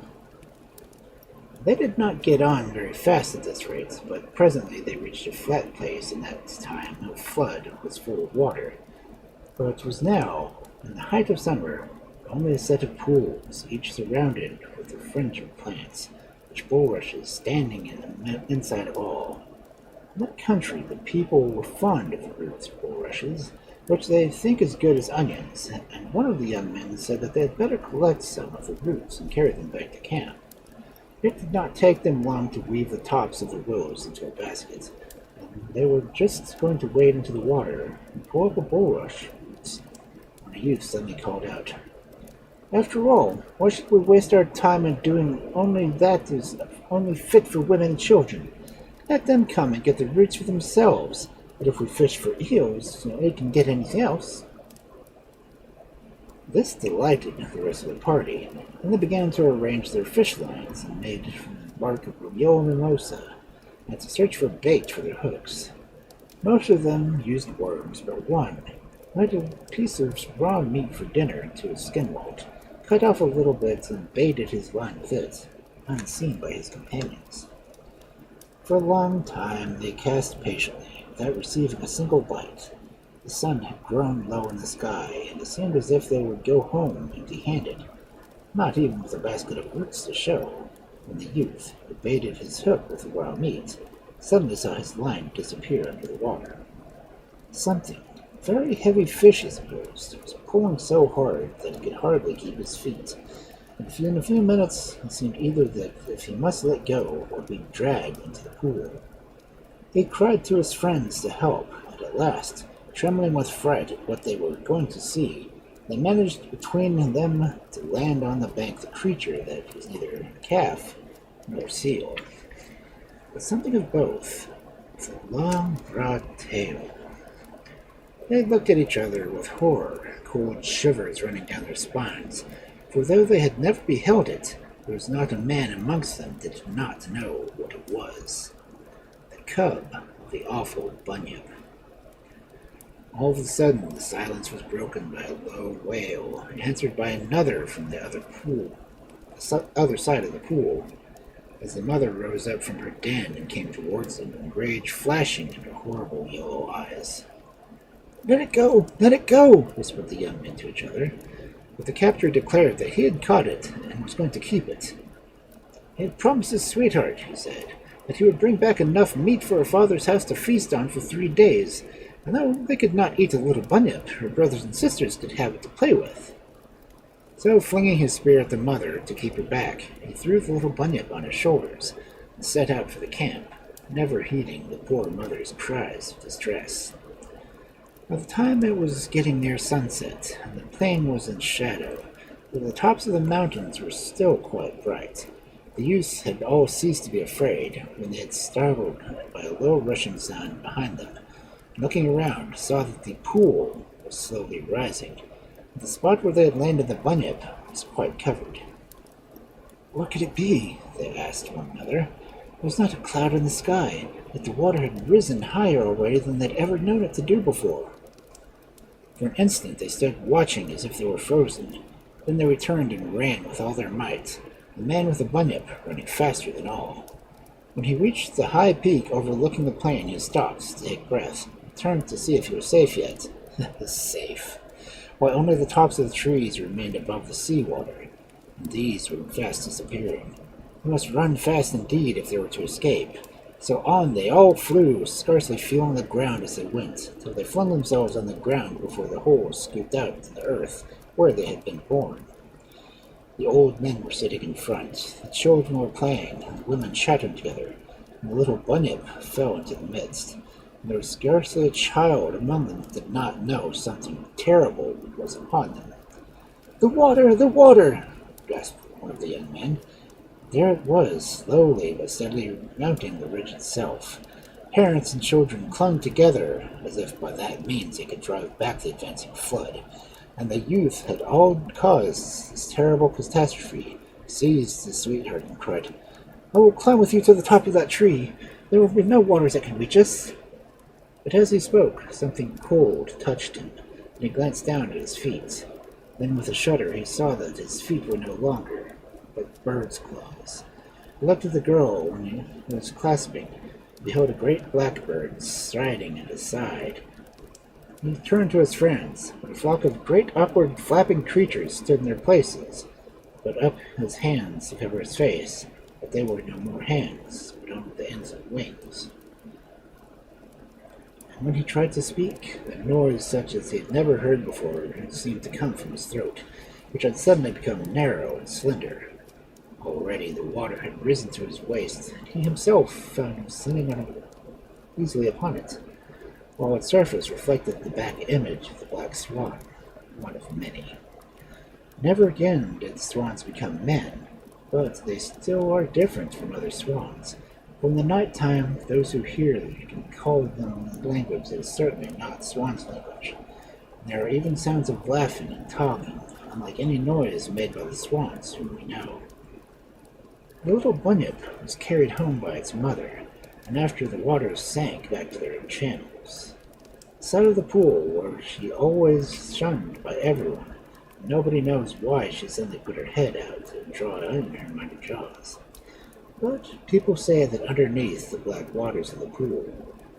They did not get on very fast at this rate, but presently they reached a flat place, and at the time no flood was full of water. For it was now, in the height of summer, only a set of pools, each surrounded with a fringe of plants, which bulrushes standing in the inside of all. In that country the people were fond of the roots of bulrushes, which they think as good as onions, and one of the young men said that they had better collect some of the roots and carry them back to camp. It did not take them long to weave the tops of the willows into a basket, and they were just going to wade into the water and pull up a bulrush when a youth suddenly called out, "After all, why should we waste our time in doing only that is only fit for women and children? Let them come and get the roots for themselves, but if we fish for eels, they can get anything else." This delighted the rest of the party, and they began to arrange their fish lines and made from the bark of yellow mimosa, and to search for bait for their hooks. Most of them used worms, but one laid a piece of raw meat for dinner into a skin mold, cut off a little bit, and baited his line with it, unseen by his companions. For a long time they cast patiently, without receiving a single bite. The sun had grown low in the sky, and it seemed as if they would go home empty-handed, not even with a basket of roots to show, when the youth, who baited his hook with the raw meat, suddenly saw his line disappear under the water. Something, very heavy fish he supposed, was pulling so hard that he could hardly keep his feet, and in a few minutes it seemed either that if he must let go or be dragged into the pool. He cried to his friends to help, and at last, trembling with fright at what they were going to see, they managed between them to land on the bank the creature that was neither a calf nor seal, but something of both, with a long, broad tail. They looked at each other with horror, cold shivers running down their spines, for though they had never beheld it, there was not a man amongst them that did not know what it was. The cub of the awful Bunyip. All of a sudden, the silence was broken by a low wail, answered by another from the other side of the pool, as the mother rose up from her den and came towards them, rage flashing in her horrible yellow eyes. "Let it go! Let it go!" whispered the young men to each other, but the captor declared that he had caught it and was going to keep it. He had promised his sweetheart, he said, that he would bring back enough meat for her father's house to feast on for 3 days, and though they could not eat the little Bunyip, her brothers and sisters could have it to play with. So, flinging his spear at the mother to keep her back, he threw the little Bunyip on his shoulders and set out for the camp, never heeding the poor mother's cries of distress. By the time it was getting near sunset, and the plain was in shadow, though the tops of the mountains were still quite bright, the youths had all ceased to be afraid when they had startled by a low rushing sound behind them. Looking around, saw that the pool was slowly rising. The spot where they had landed the Bunyip was quite covered. "What could it be?" they asked one another. There was not a cloud in the sky, yet the water had risen higher already than they'd ever known it to do before. For an instant they stood watching as if they were frozen. Then they returned and ran with all their might, the man with the bunyip running faster than all. When he reached the high peak overlooking the plain, he stopped to take breath, and turned to see if he was safe yet. Safe. While only the tops of the trees remained above the sea water, and these were fast disappearing. They must run fast indeed if they were to escape. So on they all flew, scarcely feeling the ground as they went, till they flung themselves on the ground before the holes scooped out into the earth where they had been born. The old men were sitting in front, the children were playing, and the women chattered together, and the little bunyip fell into the midst. And there was scarcely a child among them that did not know something terrible was upon them. "The water! The water!" gasped one of the young men. There it was, slowly but steadily mounting the ridge itself. Parents and children clung together, as if by that means they could drive back the advancing flood. And the youth had all caused this terrible catastrophe, seized his sweetheart and cried, "I will climb with you to the top of that tree. There will be no waters that can reach us." But as he spoke, something cold touched him, and he glanced down at his feet. Then with a shudder he saw that his feet were no longer, but birds' claws. He looked at the girl when he was clasping, and beheld a great blackbird striding at his side. He turned to his friends, but a flock of great awkward flapping creatures stood in their places, put up his hands to cover his face, but they were no more hands, but only the ends of wings. And when he tried to speak, a noise such as he had never heard before seemed to come from his throat, which had suddenly become narrow and slender. Already the water had risen to his waist, and he himself found him sitting easily upon it, while its surface reflected the back image of the black swan, one of many. Never again did swans become men, but they still are different from other swans. For in the night time, those who hear them can call them in language that is certainly not swan's language. There are even sounds of laughing and talking, unlike any noise made by the swans whom we know. The little bunyip was carried home by its mother, and after the waters sank back to their channels. The side of the pool where she always shunned by everyone, and nobody knows why she suddenly put her head out and draw in her mighty jaws. But people say that underneath the black waters of the pool,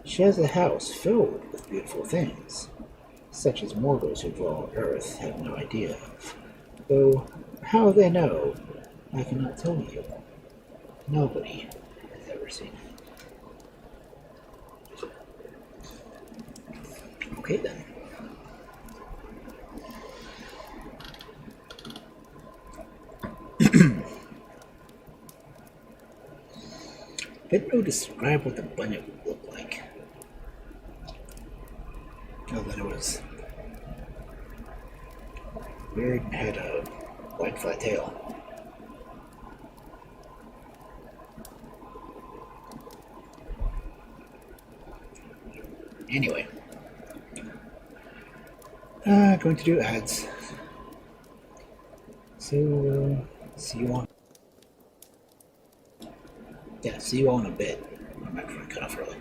she has a house filled with beautiful things, such as mortals who dwell on earth have no idea of. Though how they know, I cannot tell you. Nobody has ever seen it. Okay then. Didn't know describe what the bunyip would look like. Other than it was weird and had a white flat tail. Anyway, going to do ads. So, see you on. Yeah, see you all in a bit. My microphone cut off early.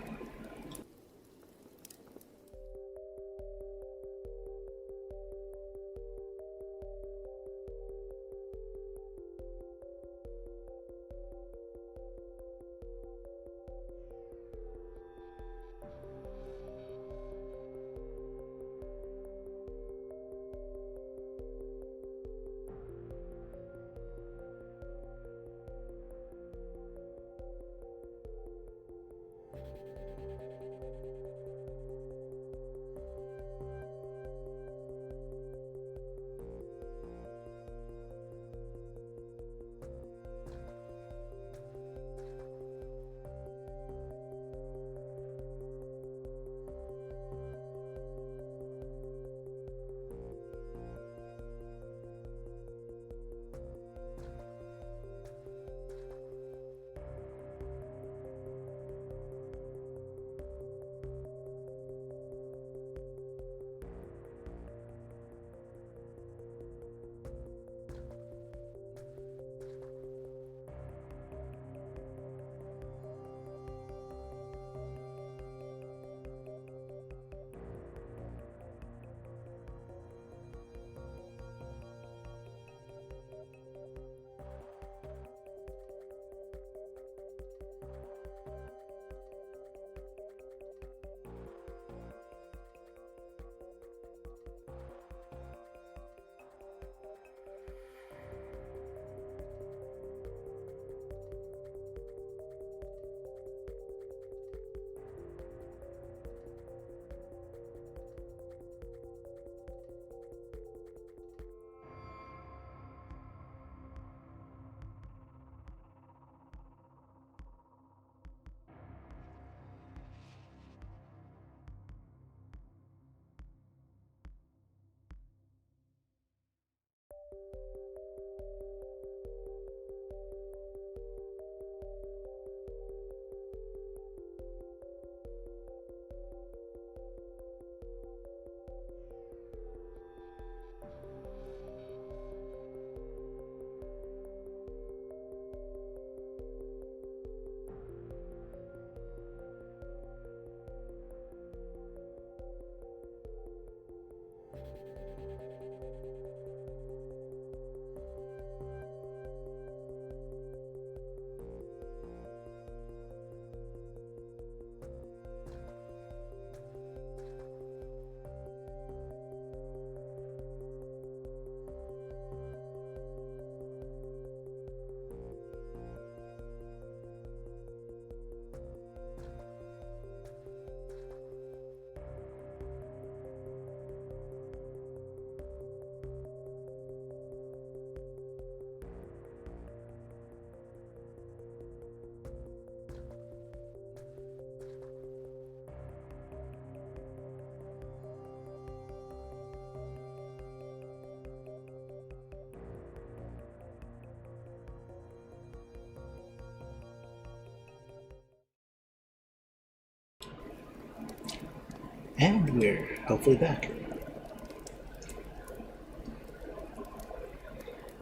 And we're hopefully back.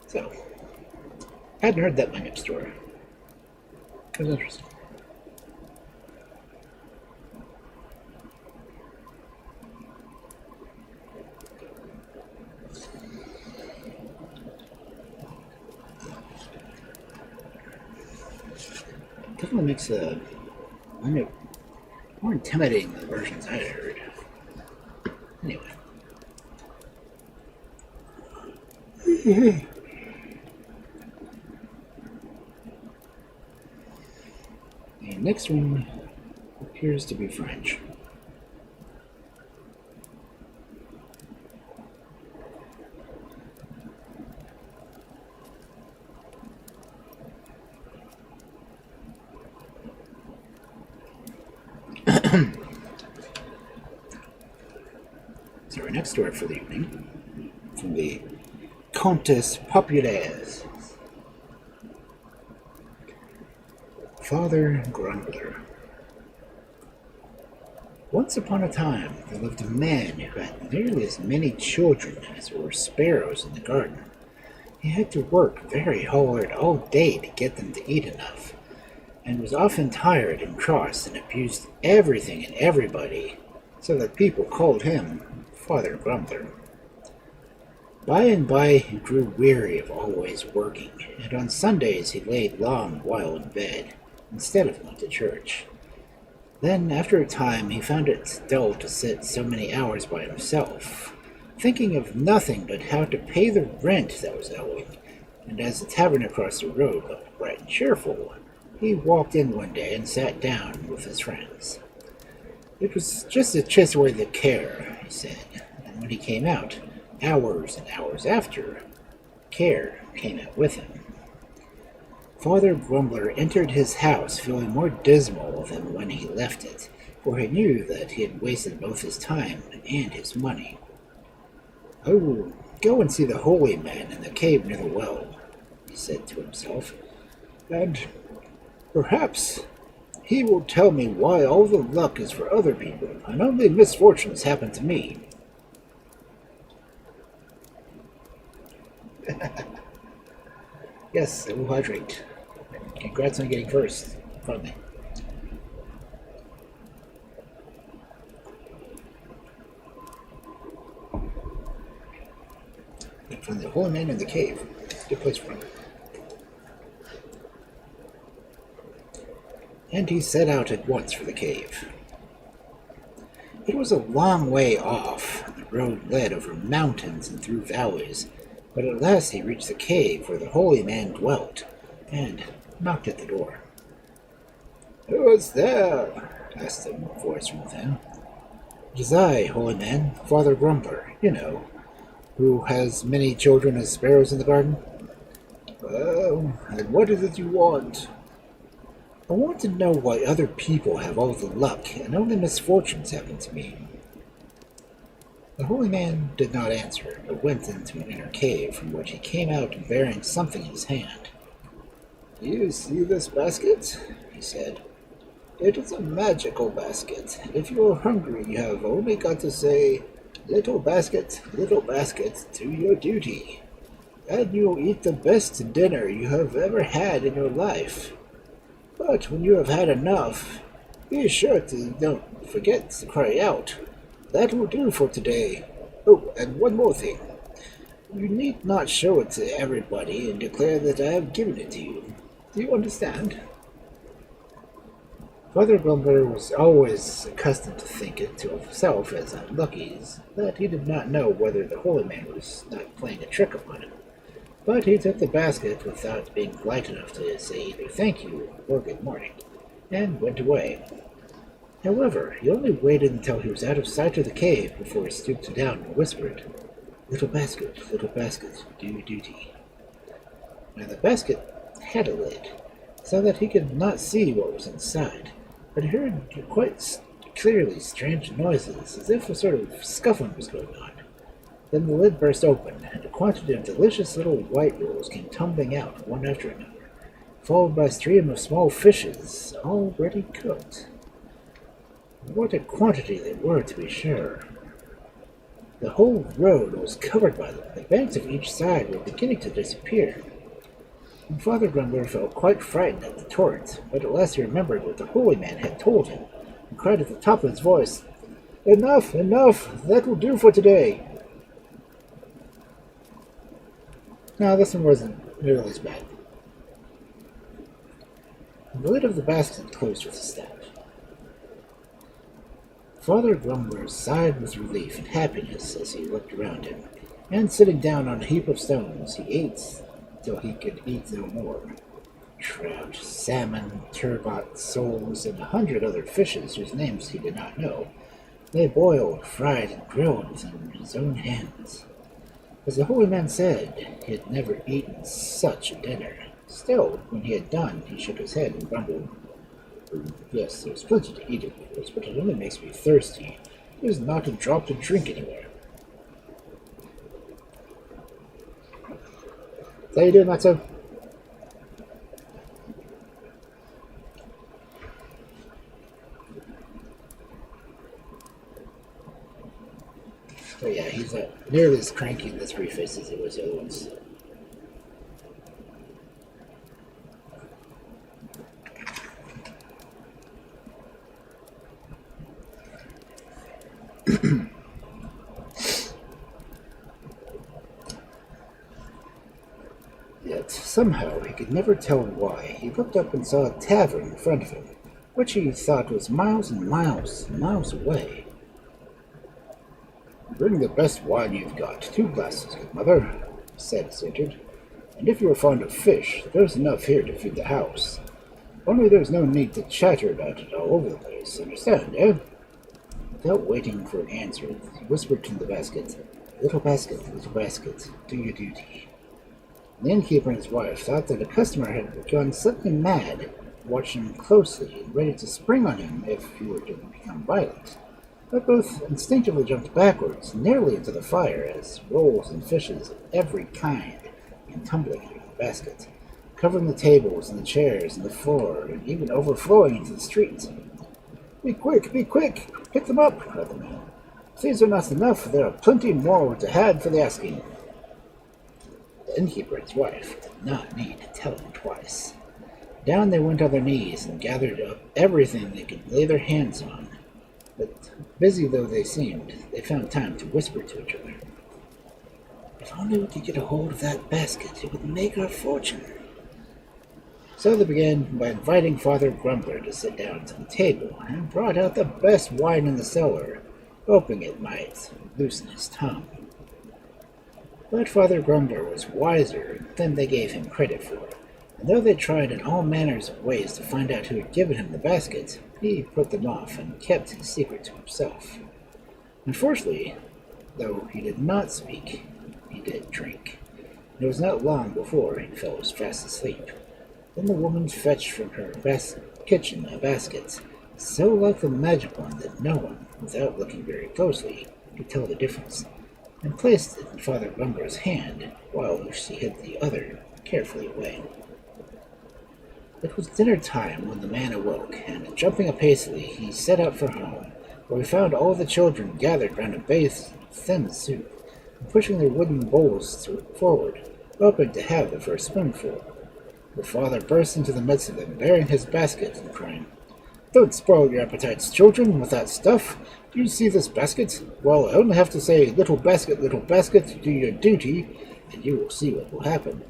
So, I hadn't heard that Bunyip story. It was interesting. Definitely makes a Bunyip more intimidating than the versions I had heard. Anyway. The next one appears to be French. So our next story for the evening, from the Contes Populaires. Father Grumbler. Once upon a time, there lived a man who had nearly as many children as there were sparrows in the garden. He had to work very hard all day to get them to eat enough, and was often tired and cross and abused everything and everybody, so that people called him Father Grumbler. By and by he grew weary of always working, and on Sundays he laid long while in bed, instead of going to church. Then, after a time, he found it dull to sit so many hours by himself, thinking of nothing but how to pay the rent that was owing, and as the tavern across the road looked bright and cheerful, he walked in one day and sat down with his friends. It was just a chase away the care, he said, and when he came out, hours and hours after, care came out with him. Father Grumbler entered his house feeling more dismal than when he left it, for he knew that he had wasted both his time and his money. "I will go and see the holy man in the cave near the well," he said to himself, "and perhaps he will tell me why all the luck is for other people and only misfortunes happen to me." Yes, it will hydrate. Congrats on getting first. Finally. From the holy man in the cave. Good place for him. And he set out at once for the cave. It was a long way off. The road led over mountains and through valleys, but at last he reached the cave where the holy man dwelt, and knocked at the door. "Who is there?" asked a voice from within. "It is I, holy man, Father Grumbler, you know, who has many children as sparrows in the garden." "Well, and what is it you want?" "I want to know why other people have all the luck and only misfortunes happen to me." The holy man did not answer, but went into an inner cave from which he came out bearing something in his hand. "Do you see this basket?" he said. "It is a magical basket. If you are hungry, you have only got to say, 'Little basket, do your duty,' and you will eat the best dinner you have ever had in your life. But when you have had enough, be sure to don't forget to cry out, 'That will do for today.' Oh, and one more thing. You need not show it to everybody and declare that I have given it to you. Do you understand?" Father Grumbler was always accustomed to think it to himself as unluckies, but he did not know whether the holy man was not playing a trick upon him. But he took the basket without being polite enough to say either thank you or good morning, and went away. However, he only waited until he was out of sight of the cave before he stooped down and whispered, little basket, do your duty." Now the basket had a lid, so that he could not see what was inside, but he heard quite clearly strange noises, as if a sort of scuffling was going on. Then the lid burst open, and a quantity of delicious little white rolls came tumbling out, one after another, followed by a stream of small fishes, already cooked. What a quantity they were, to be sure. The whole road was covered by them. The banks of each side were beginning to disappear. And Father Grumbler felt quite frightened at the torrent, but at last he remembered what the holy man had told him, and cried at the top of his voice, "Enough! Enough! That will do for today!" No, this one wasn't nearly as bad. The lid of the basket closed with a snap. Father Grumbler sighed with relief and happiness as he looked around him, and sitting down on a heap of stones, he ate till he could eat no more. Trout, salmon, turbot, soles, and 100 other fishes whose names he did not know, they boiled, fried, and grilled within his own hands. As the holy man said, he had never eaten such a dinner. Still, when he had done, he shook his head and grumbled, "Yes, there's plenty to eat, of course, but it only makes me thirsty. There's not a drop to drink anywhere." How you doing, Matzo? Oh yeah, he's not nearly as cranky in this preface as he was the other ones. Yet, somehow, he could never tell why. He looked up and saw a tavern in front of him, which he thought was miles and miles and miles away. "Bring the best wine you've got. 2 glasses, good mother," he said as he entered. "And if you are fond of fish, there's enough here to feed the house. Only there's no need to chatter about it all over the place, understand, eh?" Without waiting for an answer, he whispered to the basket, little basket, do your duty." The innkeeper and his wife thought that a customer had gone suddenly mad, watching him closely and ready to spring on him if he were to become violent. But both instinctively jumped backwards, nearly into the fire, as rolls and fishes of every kind came tumbling out of the basket, covering the tables and the chairs and the floor, and even overflowing into the street. Be quick! Pick them up!" cried the man. "If these are not enough, there are plenty more to have for the asking." The innkeeper and his wife did not need to tell him twice. Down they went on their knees and gathered up everything they could lay their hands on. But busy though they seemed, they found time to whisper to each other. "If only we could get a hold of that basket, it would make our fortune." So they began by inviting Father Grumbler to sit down to the table, and brought out the best wine in the cellar, hoping it might loosen his tongue. But Father Grumbler was wiser than they gave him credit for, and though they tried in all manners of ways to find out who had given him the basket, he put them off and kept his secret to himself. Unfortunately, though he did not speak, he did drink. It was not long before he fell fast asleep. Then the woman fetched from her kitchen a basket, so like the magic one that no one, without looking very closely, could tell the difference, and placed it in Father Grumbler's hand, while she hid the other carefully away. It was dinner time when the man awoke, and jumping up hastily, he set out for home, where he found all the children gathered round a basin of thin soup, and pushing their wooden bowls forward, hoping to have the first spoonful. The father burst into the midst of them, bearing his basket and crying, "Don't spoil your appetites, children, with that stuff. Do you see this basket? Well, I only have to say, little basket, do your duty, and you will see what will happen.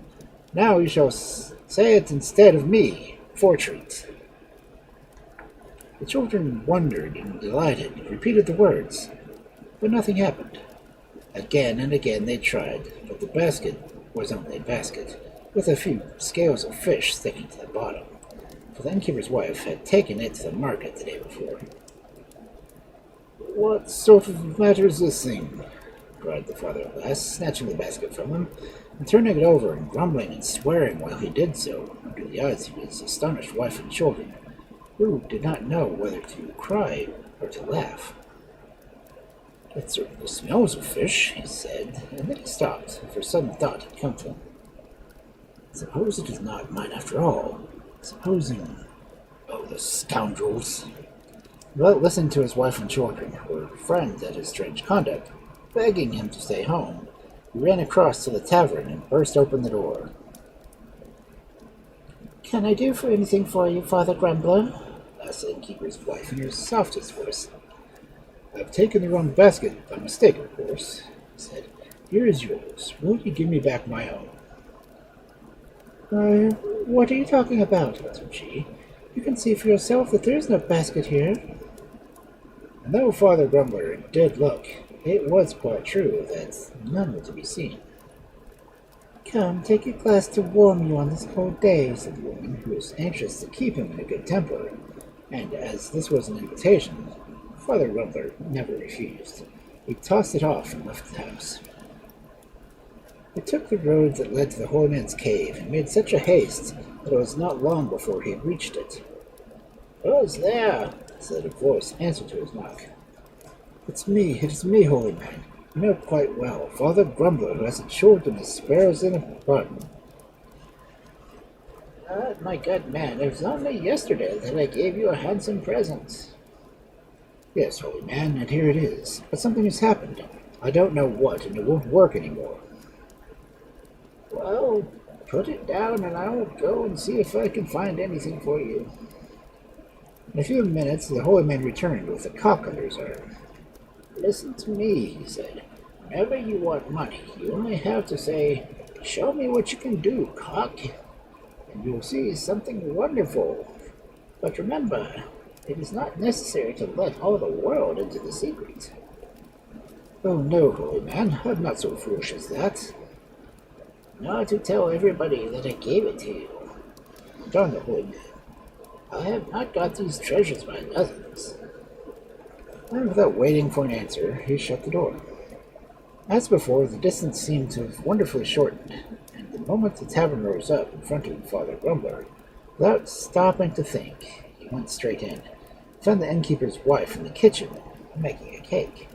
Now you shall say it instead of me, for treat." The children wondered and delighted, repeated the words, but nothing happened. Again and again they tried, but the basket was only a basket, with a few scales of fish sticking to the bottom, for the innkeeper's wife had taken it to the market the day before. "What sort of matter is this thing?" cried the father at last, snatching the basket from him, and turning it over and grumbling and swearing while he did so, under the eyes of his astonished wife and children, who did not know whether to cry or to laugh. "It certainly smells of fish," he said, and then he stopped, for a sudden thought had come to him. "Suppose it is not mine after all. Supposing... Oh, the scoundrels!" but listened to his wife and children, who were friends at his strange conduct, begging him to stay home. He ran across to the tavern and burst open the door. "Can I do for anything for you, Father Grumbler?" asked the innkeeper's wife in her softest voice. "I've taken the wrong basket, by mistake, of course," he said. "Here is yours. Will you give me back my own?" What are you talking about?" answered she. "You can see for yourself that there is no basket here." And though Father Grumbler did look, it was quite true that none were to be seen. "Come, take a glass to warm you on this cold day," said the woman, who was anxious to keep him in a good temper, and as this was an invitation, Father Grumbler never refused. He tossed it off and left the house. He took the road that led to the holy man's cave, and made such a haste that it was not long before he had reached it. "Who's there?" said a voice answered to his knock. It is me, holy man. You know quite well, Father Grumbler, who hasn't children as sparrows in a button." My good man, it was only yesterday that I gave you a handsome present." "Yes, holy man, and here it is. But something has happened. I don't know what, and it won't work anymore." "Well, put it down, and I will go and see if I can find anything for you." In a few minutes, the holy man returned with a cock under his arm. "Listen to me," he said. "Whenever you want money, you only have to say, 'Show me what you can do, cock,' and you will see something wonderful. But remember, it is not necessary to let all the world into the secret." "Oh no, holy man, I'm not so foolish as that." "Not to tell everybody that I gave it to you." "Darn the holy man, I have not got these treasures by dozens." And without waiting for an answer, he shut the door. As before, the distance seemed to have wonderfully shortened, and the moment the tavern rose up in front of Father Grumbler, without stopping to think, he went straight in, found the innkeeper's wife in the kitchen, making a cake.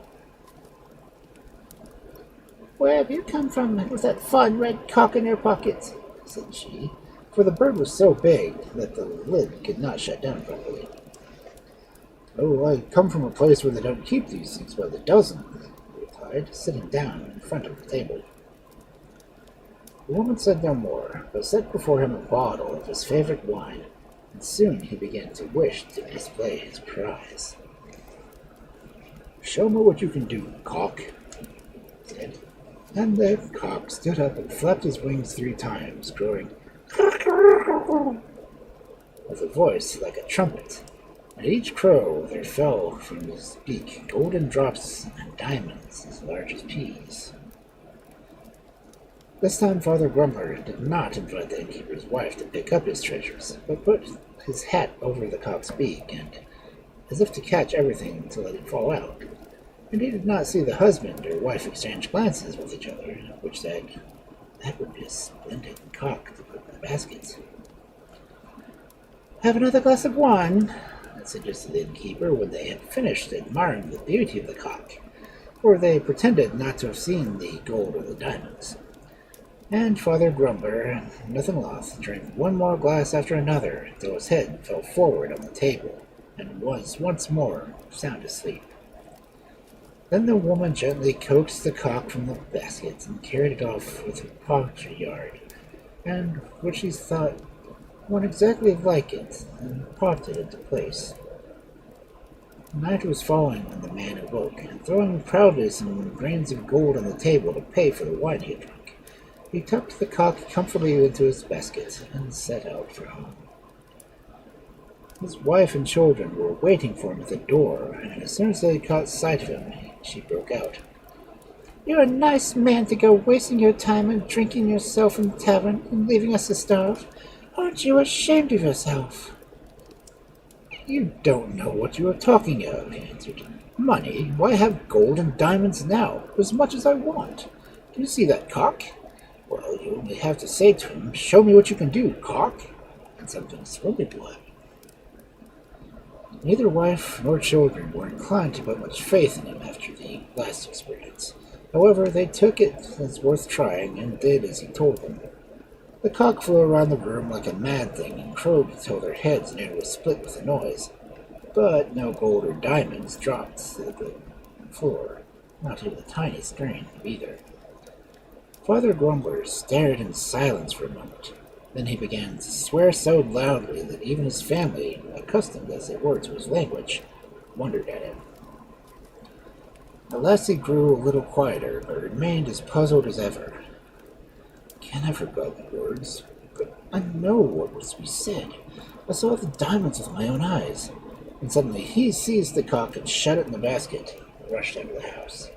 "Where have you come from with that fine red cock in your pocket?" said she, for the bird was so big that the lid could not shut down properly. "Oh, I come from a place where they don't keep these things by the dozen," he replied, sitting down in front of the table. The woman said no more, but set before him a bottle of his favorite wine, and soon he began to wish to display his prize. "Show me what you can do, cock," he said. And the cock stood up and flapped his wings 3 times, crowing with a voice like a trumpet. At each crow there fell from his beak golden drops and diamonds as large as peas. This time Father Grumbler did not invite the innkeeper's wife to pick up his treasures, but put his hat over the cock's beak, and, as if to catch everything to let it fall out, and he did not see the husband or wife exchange glances with each other, which said, "That would be a splendid cock to put in the basket." "Have another glass of wine," suggested the innkeeper when they had finished admiring the beauty of the cock, for they pretended not to have seen the gold or the diamonds. And Father Grumbler, nothing loth, drank one more glass after another till his head fell forward on the table and was once more sound asleep. Then the woman gently coaxed the cock from the basket and carried it off with a poultry yard, and which she thought one exactly like it, and propped it into place. Night was falling when the man awoke, and throwing proudly some grains of gold on the table to pay for the wine he had drunk, he tucked the cock comfortably into his basket and set out for home. His wife and children were waiting for him at the door, and as soon as they caught sight of him, she broke out. "You're a nice man to go wasting your time and drinking yourself in the tavern and leaving us to starve. Aren't you ashamed of yourself?" "You don't know what you are talking of," he answered. "Money? Why, I have gold and diamonds now, as much as I want. Do you see that cock? Well, you only have to say to him, 'Show me what you can do, cock,' and something splendid will happen." Neither wife nor children were inclined to put much faith in him after the last experience. However, they took it as worth trying, and did as he told them. The cock flew around the room like a mad thing, and crowed till their heads nearly split with the noise. but no gold or diamonds dropped to the floor, not even a tiny grain either. Father Grumbler stared in silence for a moment. Then he began to swear so loudly that even his family, accustomed as they were to his language, wondered at him. At last he grew a little quieter, but remained as puzzled as ever. I never got the words, but I know what was to be said. I saw the diamonds with my own eyes. And suddenly he seized the cock and shut it in the basket and rushed out of the house.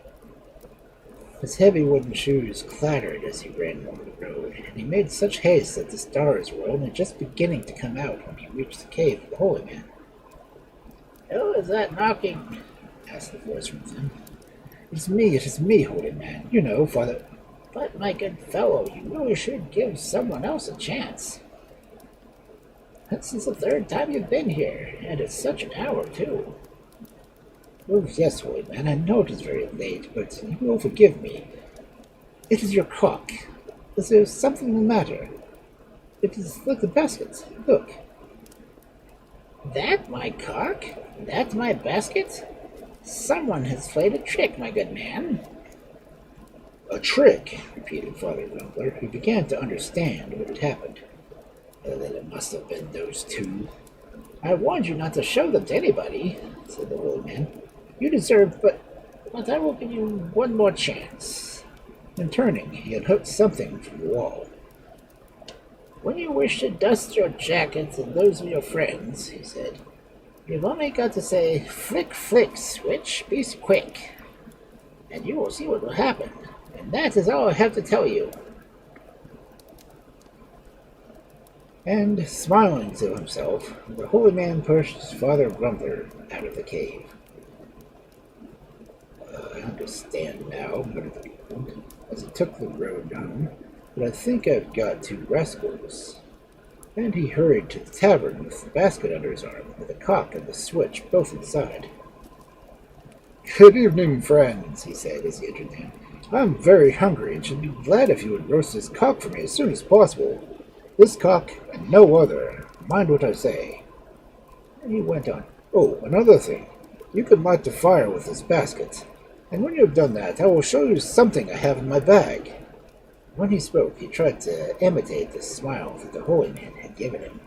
His heavy wooden shoes clattered as he ran along the road, and he made such haste that the stars were only just beginning to come out when he reached the cave of the Holy Man. "Who is that knocking?" asked the voice from within. It is me, Holy Man. You know, Father. But, my good fellow, you really should give someone else a chance. This is the third time you've been here, and it's such an hour, too. Oh, yes, Holy Man, I know it is very late, but you will forgive me. It is your cock. Is there something the matter? It is like the basket. Look. That my cock? That my basket? Someone has played a trick, my good man. A trick, repeated Father Grumbler, who began to understand what had happened. Then it must have been those two. I warned you not to show them to anybody, said the old man. You deserve, but I will give you one more chance. And turning, he unhooked something from the wall. When you wish to dust your jackets and those of your friends, he said, you've only got to say, flick, flick, switch, be quick. And you will see what will happen. And that is all I have to tell you. And, smiling to himself, the holy man pushed Father Grumbler out of the cave. I understand now, muttered the old, as he took the road home, but I think I've got two rascals. And he hurried to the tavern with the basket under his arm, with the cock and the switch both inside. Good evening, friends, he said as he entered them. I'm very hungry and should be glad if you would roast this cock for me as soon as possible. This cock and no other. Mind what I say. And he went on. Oh, another thing. You can light the fire with this basket. And when you have done that, I will show you something I have in my bag. When he spoke, he tried to imitate the smile that the holy man had given him.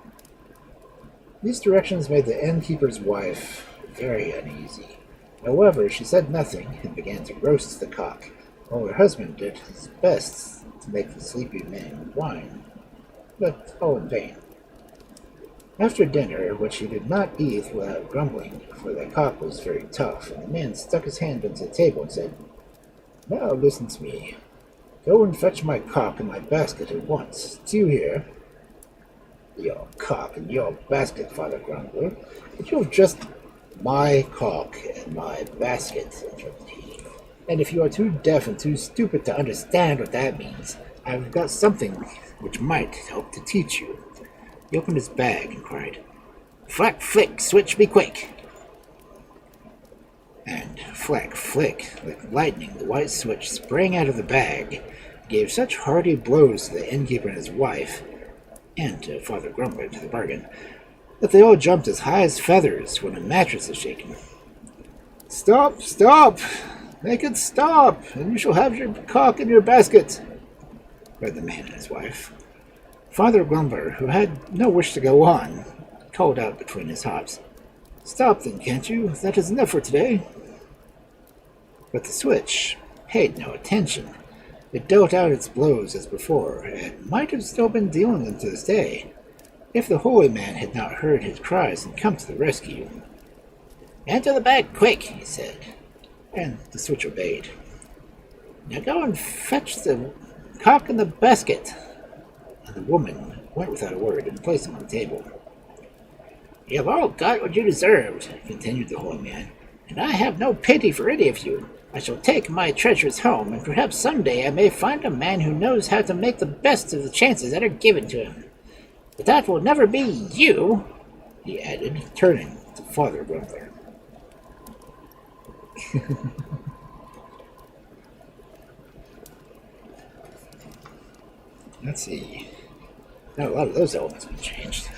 These directions made the innkeeper's wife very uneasy. However, she said nothing and began to roast the cock, while her husband did his best to make the sleepy man whine, but all in vain. After dinner, which he did not eat without grumbling, for the cock was very tough, and the man stuck his hand into the table and said, Now listen to me. Go and fetch my cock and my basket at once. Do you hear? Your cock and your basket, Father Grumbler, but you have just my cock and my basket, interrupted he. And if you are too deaf and too stupid to understand what that means, I've got something which might help to teach you. He opened his bag and cried, Flack, flick, switch, be quick! And flack, flick, like lightning, the white switch sprang out of the bag, gave such hearty blows to the innkeeper and his wife, and to Father Grumbler to the bargain, that they all jumped as high as feathers when a mattress is shaken. Stop, stop! Make it stop, and you shall have your cock in your basket, cried the man and his wife. Father Grumbler, who had no wish to go on, called out between his hops, Stop then, can't you? That is enough for today. But the switch paid no attention. It dealt out its blows as before, and might have still been dealing them to this day, if the holy man had not heard his cries and come to the rescue. Enter the bag quick, he said, and the switch obeyed. Now go and fetch the cock and the basket. And the woman went without a word and placed them on the table. You have all got what you deserved, continued the holy man, and I have no pity for any of you. I shall take my treasures home, and perhaps someday I may find a man who knows how to make the best of the chances that are given to him. But that will never be you, he added, turning to Father Grumbler. Let's see. Now a lot of those elements have been changed.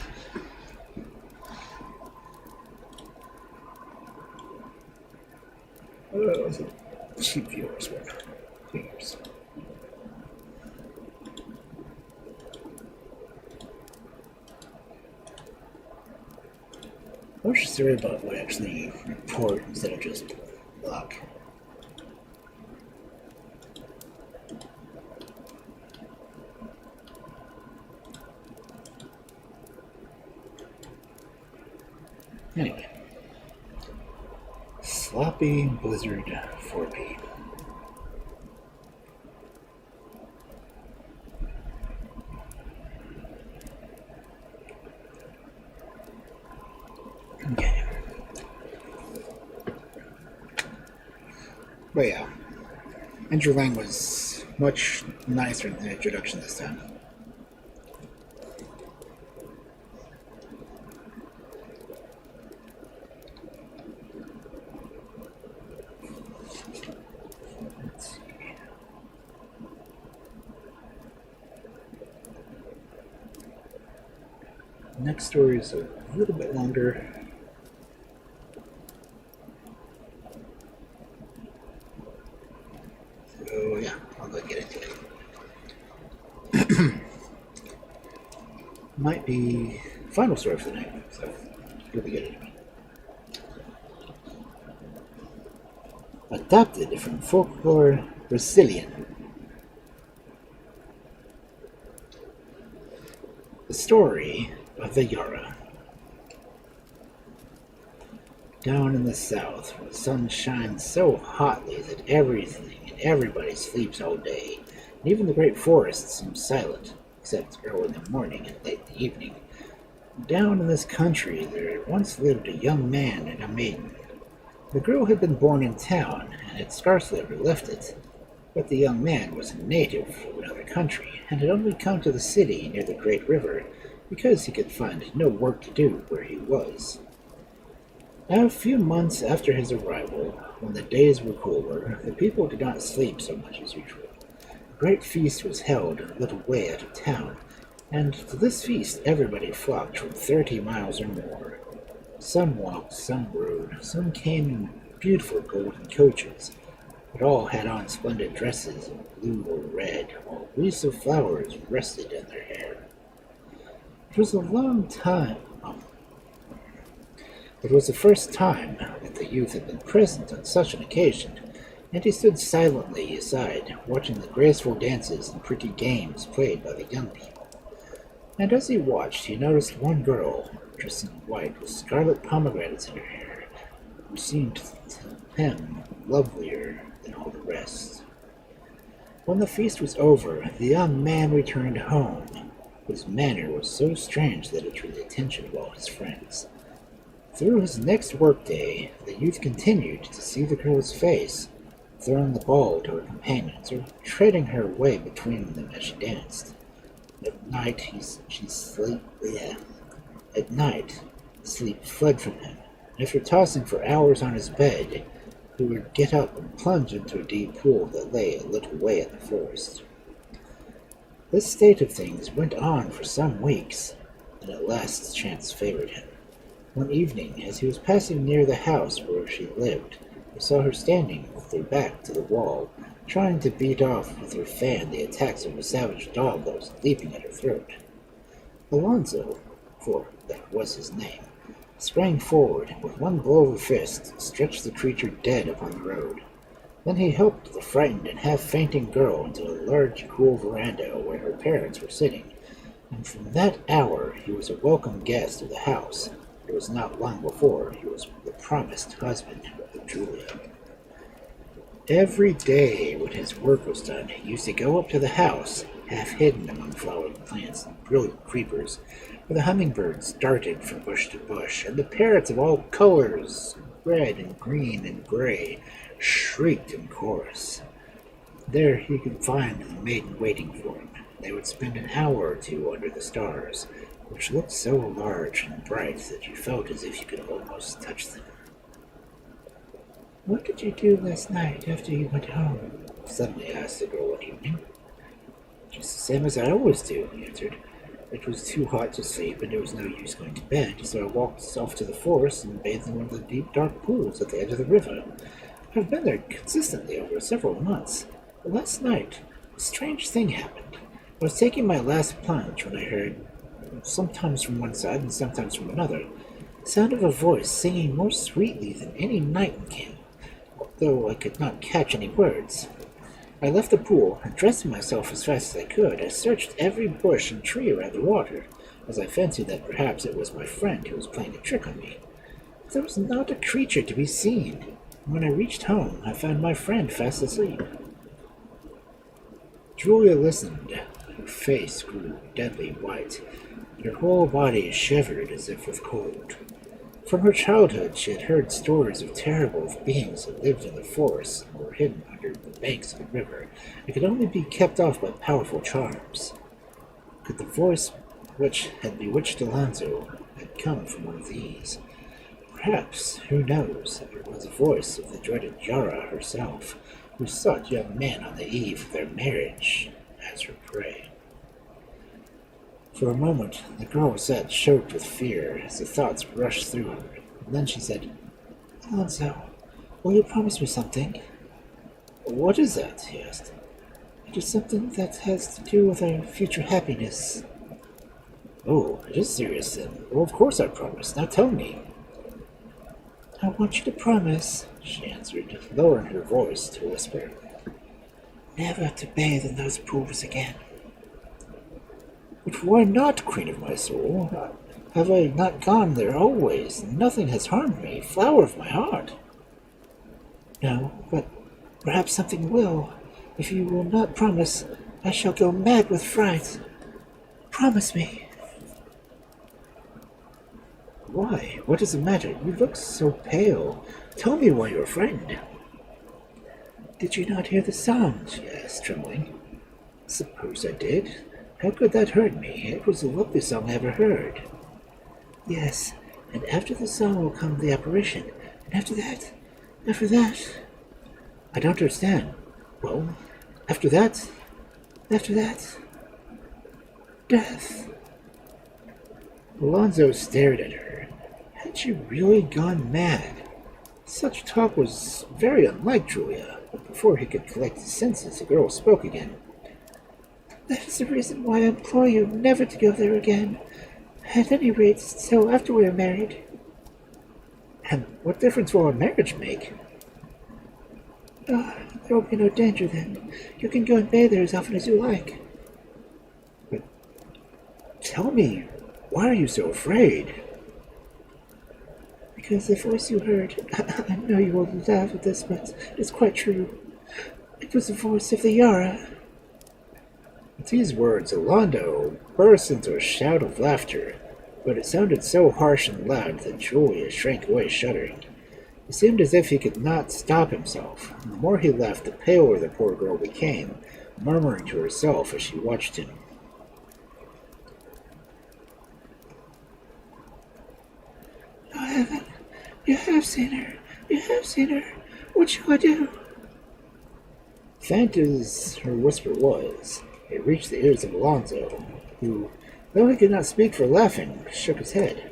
Was it cheap viewers were viewers. What's your story about what actually report instead of just log? Anyway, Sloppy Blizzard 4P. Okay. But yeah, Interlang was much nicer than the introduction this time. Let's see. Next story is a little bit longer. So yeah, I'll go get into it. Might be final story for the night, so you'll be getting it. Adapted from folklore Brazilian. The story of the Yara. Down in the south, where the sun shines so hotly that everything and everybody sleeps all day, and even the great forest seems silent, except early in the morning and late in the evening. Down in this country there once lived a young man and a maiden. The girl had been born in town, and had scarcely ever left it, but the young man was a native of another country, and had only come to the city near the great river, because he could find no work to do where he was. Now, a few months after his arrival, when the days were cooler, the people did not sleep so much as usual. A great feast was held a little way out of town, and to this feast everybody flocked from 30 miles or more. Some walked, some rode, some came in beautiful golden coaches, but all had on splendid dresses of blue or red, while wreaths of flowers rested in their hair. It was a long time. It was the first time that the youth had been present on such an occasion, and he stood silently aside, watching the graceful dances and pretty games played by the young people. And as he watched, he noticed one girl, dressed in white with scarlet pomegranates in her hair, who seemed to him lovelier than all the rest. When the feast was over, the young man returned home. His manner was so strange that it drew the attention of all his friends. Through his next workday, the youth continued to see the girl's face, throwing the ball to her companions, or treading her way between them as she danced. At night, sleep fled from him, and after tossing for hours on his bed, he would get up and plunge into a deep pool that lay a little way in the forest. This state of things went on for some weeks, and at last chance favored him. One evening, as he was passing near the house where she lived, he saw her standing with her back to the wall, trying to beat off with her fan the attacks of a savage dog that was leaping at her throat. Alonzo, for that was his name, sprang forward and with one blow of a fist stretched the creature dead upon the road. Then he helped the frightened and half-fainting girl into a large, cool veranda where her parents were sitting, and from that hour he was a welcome guest of the house. It was not long before he was the promised husband of Julia. Every day when his work was done, he used to go up to the house, half hidden among flowering plants and brilliant creepers, where the hummingbirds darted from bush to bush, and the parrots of all colors, red and green and gray, shrieked in chorus. There he could find the maiden waiting for him. They would spend an hour or two under the stars, which looked so large and bright that you felt as if you could almost touch them. "What did you do last night after you went home?" suddenly asked the girl one evening. "Just the same as I always do," he answered. "It was too hot to sleep, and there was no use going to bed, so I walked off to the forest and bathed in one of the deep, dark pools at the edge of the river. I've been there consistently over several months. But last night, a strange thing happened. I was taking my last plunge when I heard, sometimes from one side and sometimes from another, the sound of a voice singing more sweetly than any nightingale, though I could not catch any words. I left the pool, and dressing myself as fast as I could, I searched every bush and tree around the water, as I fancied that perhaps it was my friend who was playing a trick on me. But there was not a creature to be seen. When I reached home, I found my friend fast asleep. Julia listened. Her face grew deadly white, and her whole body shivered as if with cold. From her childhood, she had heard stories of terrible beings that lived in the forests or were hidden under the banks of the river and could only be kept off by powerful charms. Could the voice which had bewitched Alonso had come from one of these? Perhaps, who knows, it was the voice of the dreaded Yara herself, who sought young men on the eve of their marriage as her prey. For a moment, the girl sat choked with fear as the thoughts rushed through her. And then she said, "Alonso, will you promise me something?" "What is that?" he asked. "It is something that has to do with our future happiness." "Oh, it is serious then. Well, of course I promise. Now tell me." "I want you to promise," she answered, lowering her voice to a whisper, "never to bathe in those pools again." "But why not, Queen of my soul? Have I not gone there always? Nothing has harmed me, flower of my heart." "No, but perhaps something will. If you will not promise, I shall go mad with fright. Promise me." "Why? What is the matter? You look so pale. Tell me why you are frightened." "Did you not hear the song?" she asked, trembling. "Suppose I did. How could that hurt me? It was the loveliest song I ever heard." "Yes, and after the song will come the apparition, and after that... "I don't understand. Well, after that?" "After that... death." Alonso stared at her. Had she really gone mad? Such talk was very unlike Julia, but before he could collect his senses, the girl spoke again. "That is the reason why I implore you never to go there again. At any rate, so after we are married." "And what difference will our marriage make?" "There will be no danger then. You can go and bathe there as often as you like." "But tell me, why are you so afraid?" "Because the voice you heard, I know you will laugh at this, but it is quite true. It was the voice of the Yara." At these words, Alonso burst into a shout of laughter, but it sounded so harsh and loud that Julia shrank away shuddering. It seemed as if he could not stop himself, and the more he laughed, the paler the poor girl became, murmuring to herself as she watched him. "Oh, heaven, you have seen her. You have seen her. What shall I do?" Faint as her whisper was, it reached the ears of Alonso, who, though he could not speak for laughing, shook his head.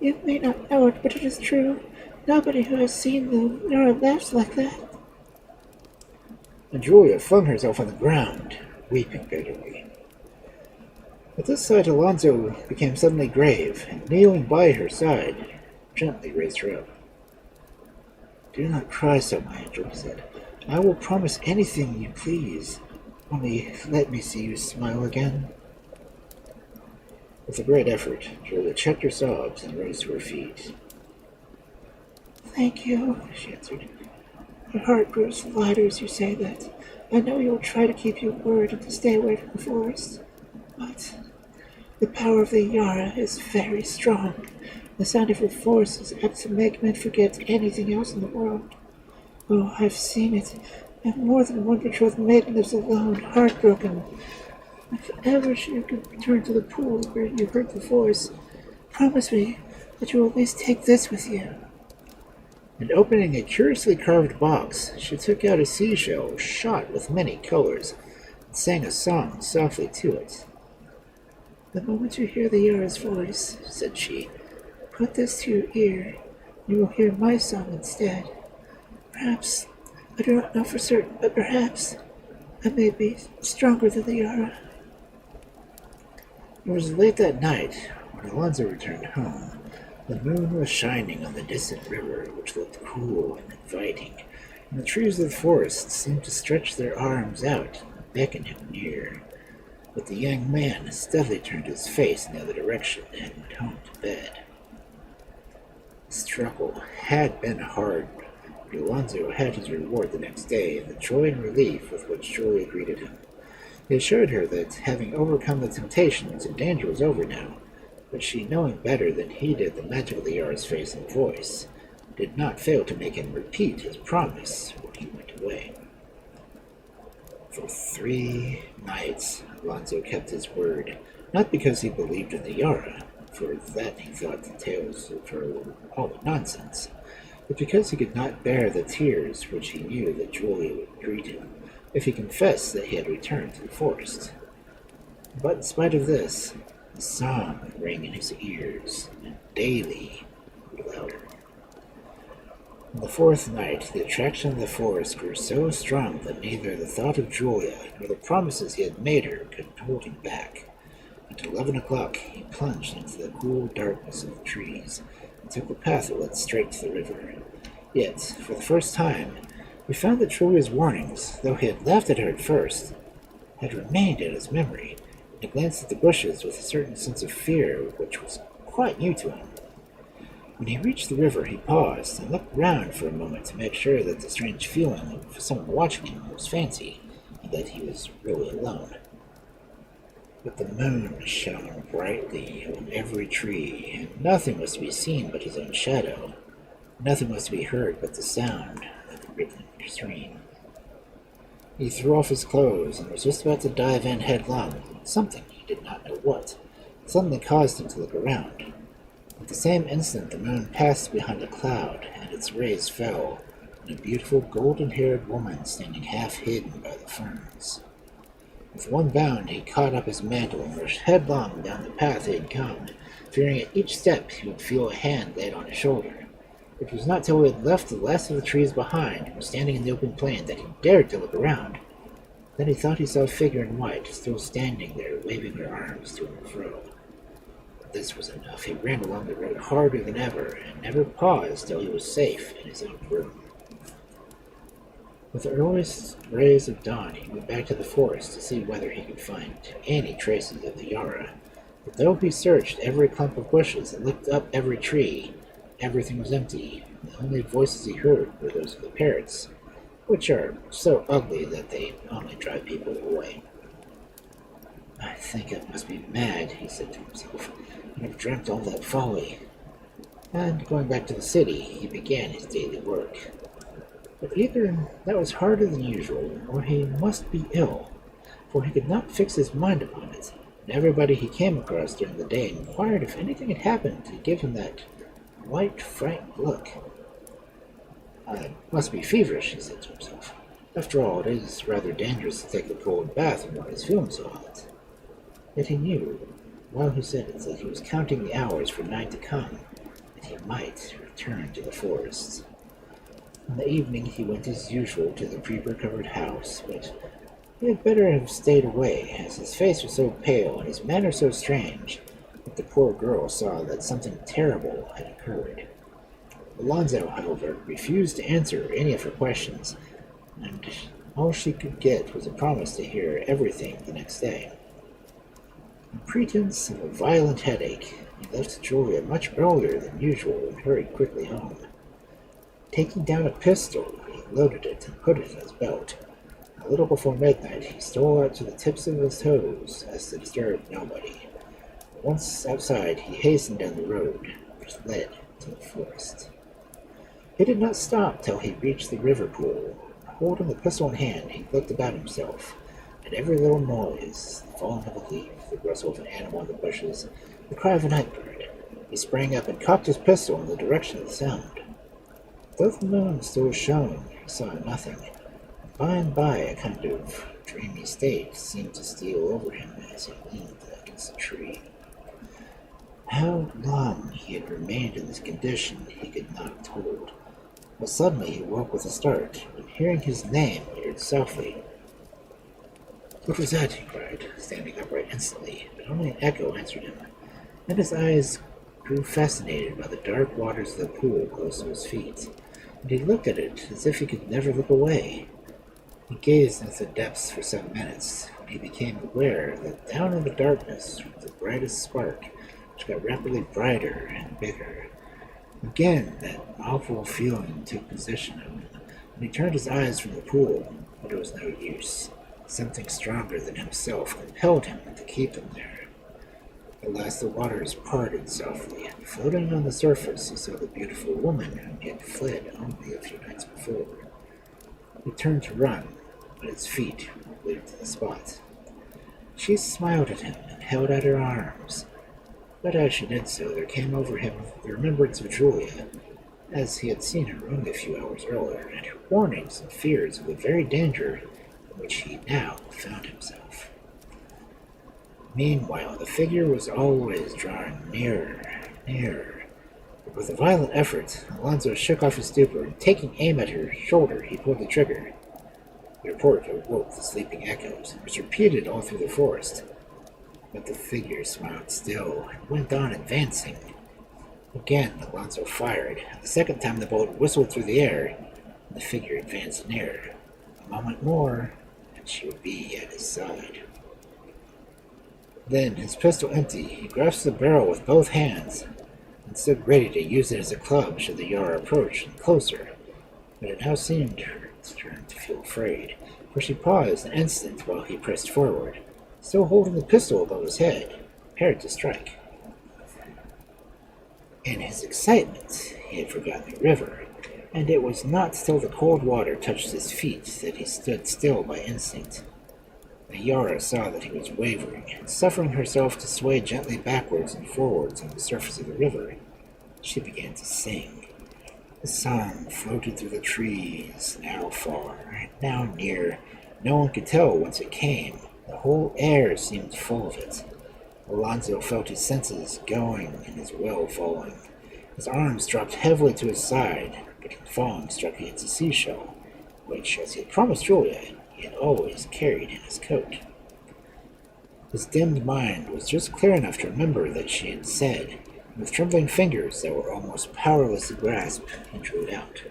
"You may not know it, but it is true. Nobody who has seen the Yara laughs like that." And Julia flung herself on the ground, weeping bitterly. At this sight, Alonso became suddenly grave, and kneeling by her side, gently raised her up. "Do not cry so, my angel," he said. "I will promise anything you please. Only let me see you smile again." With a great effort, Julia checked her sobs and rose to her feet. "Thank you," she answered. "My heart grows lighter as you say that. I know you will try to keep your word and to stay away from the forest. But the power of the Yara is very strong. The sound of her force is apt to make men forget anything else in the world. Oh, I've seen it, and more than one betrothed maiden lives alone, heartbroken. If ever you could return to the pool where you heard the voice, promise me that you will at least take this with you." And opening a curiously carved box, she took out a seashell shot with many colors, and sang a song softly to it. "The moment you hear the Yara's voice," said she, "put this to your ear. You will hear my song instead. Perhaps, I do not know for certain, but perhaps I may be stronger than the Yara. It was late that night when Alonzo returned home. The moon was shining on the distant river, which looked cool and inviting, and the trees of the forest seemed to stretch their arms out and beckon him near. But the young man steadily turned his face in the other direction and went home to bed. The struggle had been hard, but Alonzo had his reward the next day in the joy and relief with which Julia greeted him. He assured her that, having overcome the temptations, the danger was over now, but she, knowing better than he did the magic of the Yara's face and voice, did not fail to make him repeat his promise when he went away. For 3 nights, Alonzo kept his word, not because he believed in the Yara, for that he thought the tales of her were all nonsense, but because he could not bear the tears which he knew that Julia would greet him if he confessed that he had returned to the forest. But in spite of this, the song rang in his ears, and daily grew louder. On the 4th night, the attraction of the forest grew so strong that neither the thought of Julia nor the promises he had made her could hold him back. At 11 o'clock, he plunged into the cool darkness of the trees and took a path that led straight to the river. Yet, for the first time, we found that Julia's warnings, though he had laughed at her at first, had remained in his memory, and he glanced at the bushes with a certain sense of fear which was quite new to him. When he reached the river, he paused and looked round for a moment to make sure that the strange feeling of someone watching him was fancy, and that he was really alone. But the moon shone brightly on every tree, and nothing was to be seen but his own shadow. Nothing was to be heard but the sound of the rippling stream. He threw off his clothes and was just about to dive in headlong when something, he did not know what, suddenly caused him to look around. At the same instant the moon passed behind a cloud, and its rays fell on a beautiful golden-haired woman standing half hidden by the ferns. With one bound he caught up his mantle and rushed headlong down the path he had come, fearing at each step he would feel a hand laid on his shoulder. It was not till he had left the last of the trees behind and was standing in the open plain that he dared to look around. Then he thought he saw a figure in white still standing there, waving her arms to and fro. But this was enough. He ran along the road harder than ever, and never paused till he was safe in his own room. With the earliest rays of dawn, he went back to the forest to see whether he could find any traces of the Yara. But though he searched every clump of bushes and looked up every tree, everything was empty. The only voices he heard were those of the parrots, which are so ugly that they only drive people away. "I think I must be mad," he said to himself, "and have dreamt all that folly." And going back to the city, he began his daily work. But either that was harder than usual, or he must be ill, for he could not fix his mind upon it, and everybody he came across during the day inquired if anything had happened to give him that white, frightened look. "I must be feverish," he said to himself. "After all, it is rather dangerous to take a cold bath when one is feeling so hot." Yet he knew, while he said it, that he was counting the hours for night to come, that he might return to the forest. In the evening he went as usual to the creeper-covered house, but he had better have stayed away, as his face was so pale and his manner so strange that the poor girl saw that something terrible had occurred. Alonzo, however, refused to answer any of her questions, and all she could get was a promise to hear everything the next day. On pretense of a violent headache, he left Julia much earlier than usual and hurried quickly home. Taking down a pistol, he loaded it and put it in his belt. A little before midnight, he stole out to the tips of his toes as to disturb nobody. Once outside, he hastened down the road which led to the forest. He did not stop till he reached the river pool. Holding the pistol in hand, he looked about himself. At every little noise, the falling of a leaf, the rustle of an animal in the bushes, the cry of a night bird, he sprang up and cocked his pistol in the direction of the sound. Though the moon still shone, he saw nothing. By and by, a kind of dreamy state seemed to steal over him as he leaned against a tree. How long he had remained in this condition he could not have told. But suddenly he woke with a start, and hearing his name, he heard softly. "What was that?" he cried, standing upright instantly, but only an echo answered him. Then his eyes grew fascinated by the dark waters of the pool close to his feet, and he looked at it as if he could never look away. He gazed into the depths for some minutes, when he became aware that down in the darkness was the brightest spark, which got rapidly brighter and bigger. Again, that awful feeling took possession of him, and he turned his eyes from the pool, but it was no use. Something stronger than himself compelled him to keep him there. At last the waters parted softly, and floating on the surface he saw the beautiful woman whom he had fled only a few nights before. He turned to run, but his feet were glued to the spot. She smiled at him and held out her arms, but as she did so there came over him the remembrance of Julia, as he had seen her only a few hours earlier, and her warnings and fears of the very danger in which he now found himself. Meanwhile, the figure was always drawing nearer, nearer. But with a violent effort, Alonzo shook off his stupor, and taking aim at her shoulder, he pulled the trigger. The report awoke the sleeping echoes, and was repeated all through the forest. But the figure smiled still, and went on advancing. Again, Alonzo fired, and the second time the bullet whistled through the air, and the figure advanced nearer. A moment more, and she would be at his side. Then, his pistol empty, he grasped the barrel with both hands, and stood ready to use it as a club should the Yara approach closer. But it now seemed her turn to feel afraid, for she paused an instant while he pressed forward, still holding the pistol above his head, prepared to strike. In his excitement, he had forgotten the river, and it was not till the cold water touched his feet that he stood still by instinct. The Yara saw that he was wavering, and suffering herself to sway gently backwards and forwards on the surface of the river, she began to sing. The song floated through the trees, now far, now near. No one could tell whence it came. The whole air seemed full of it. Alonzo felt his senses going and his will falling. His arms dropped heavily to his side, but in falling struck against a seashell, which, as he had promised Julia, he had always carried in his coat. His dimmed mind was just clear enough to remember that she had said, and with trembling fingers that were almost powerless to grasp, he drew it out.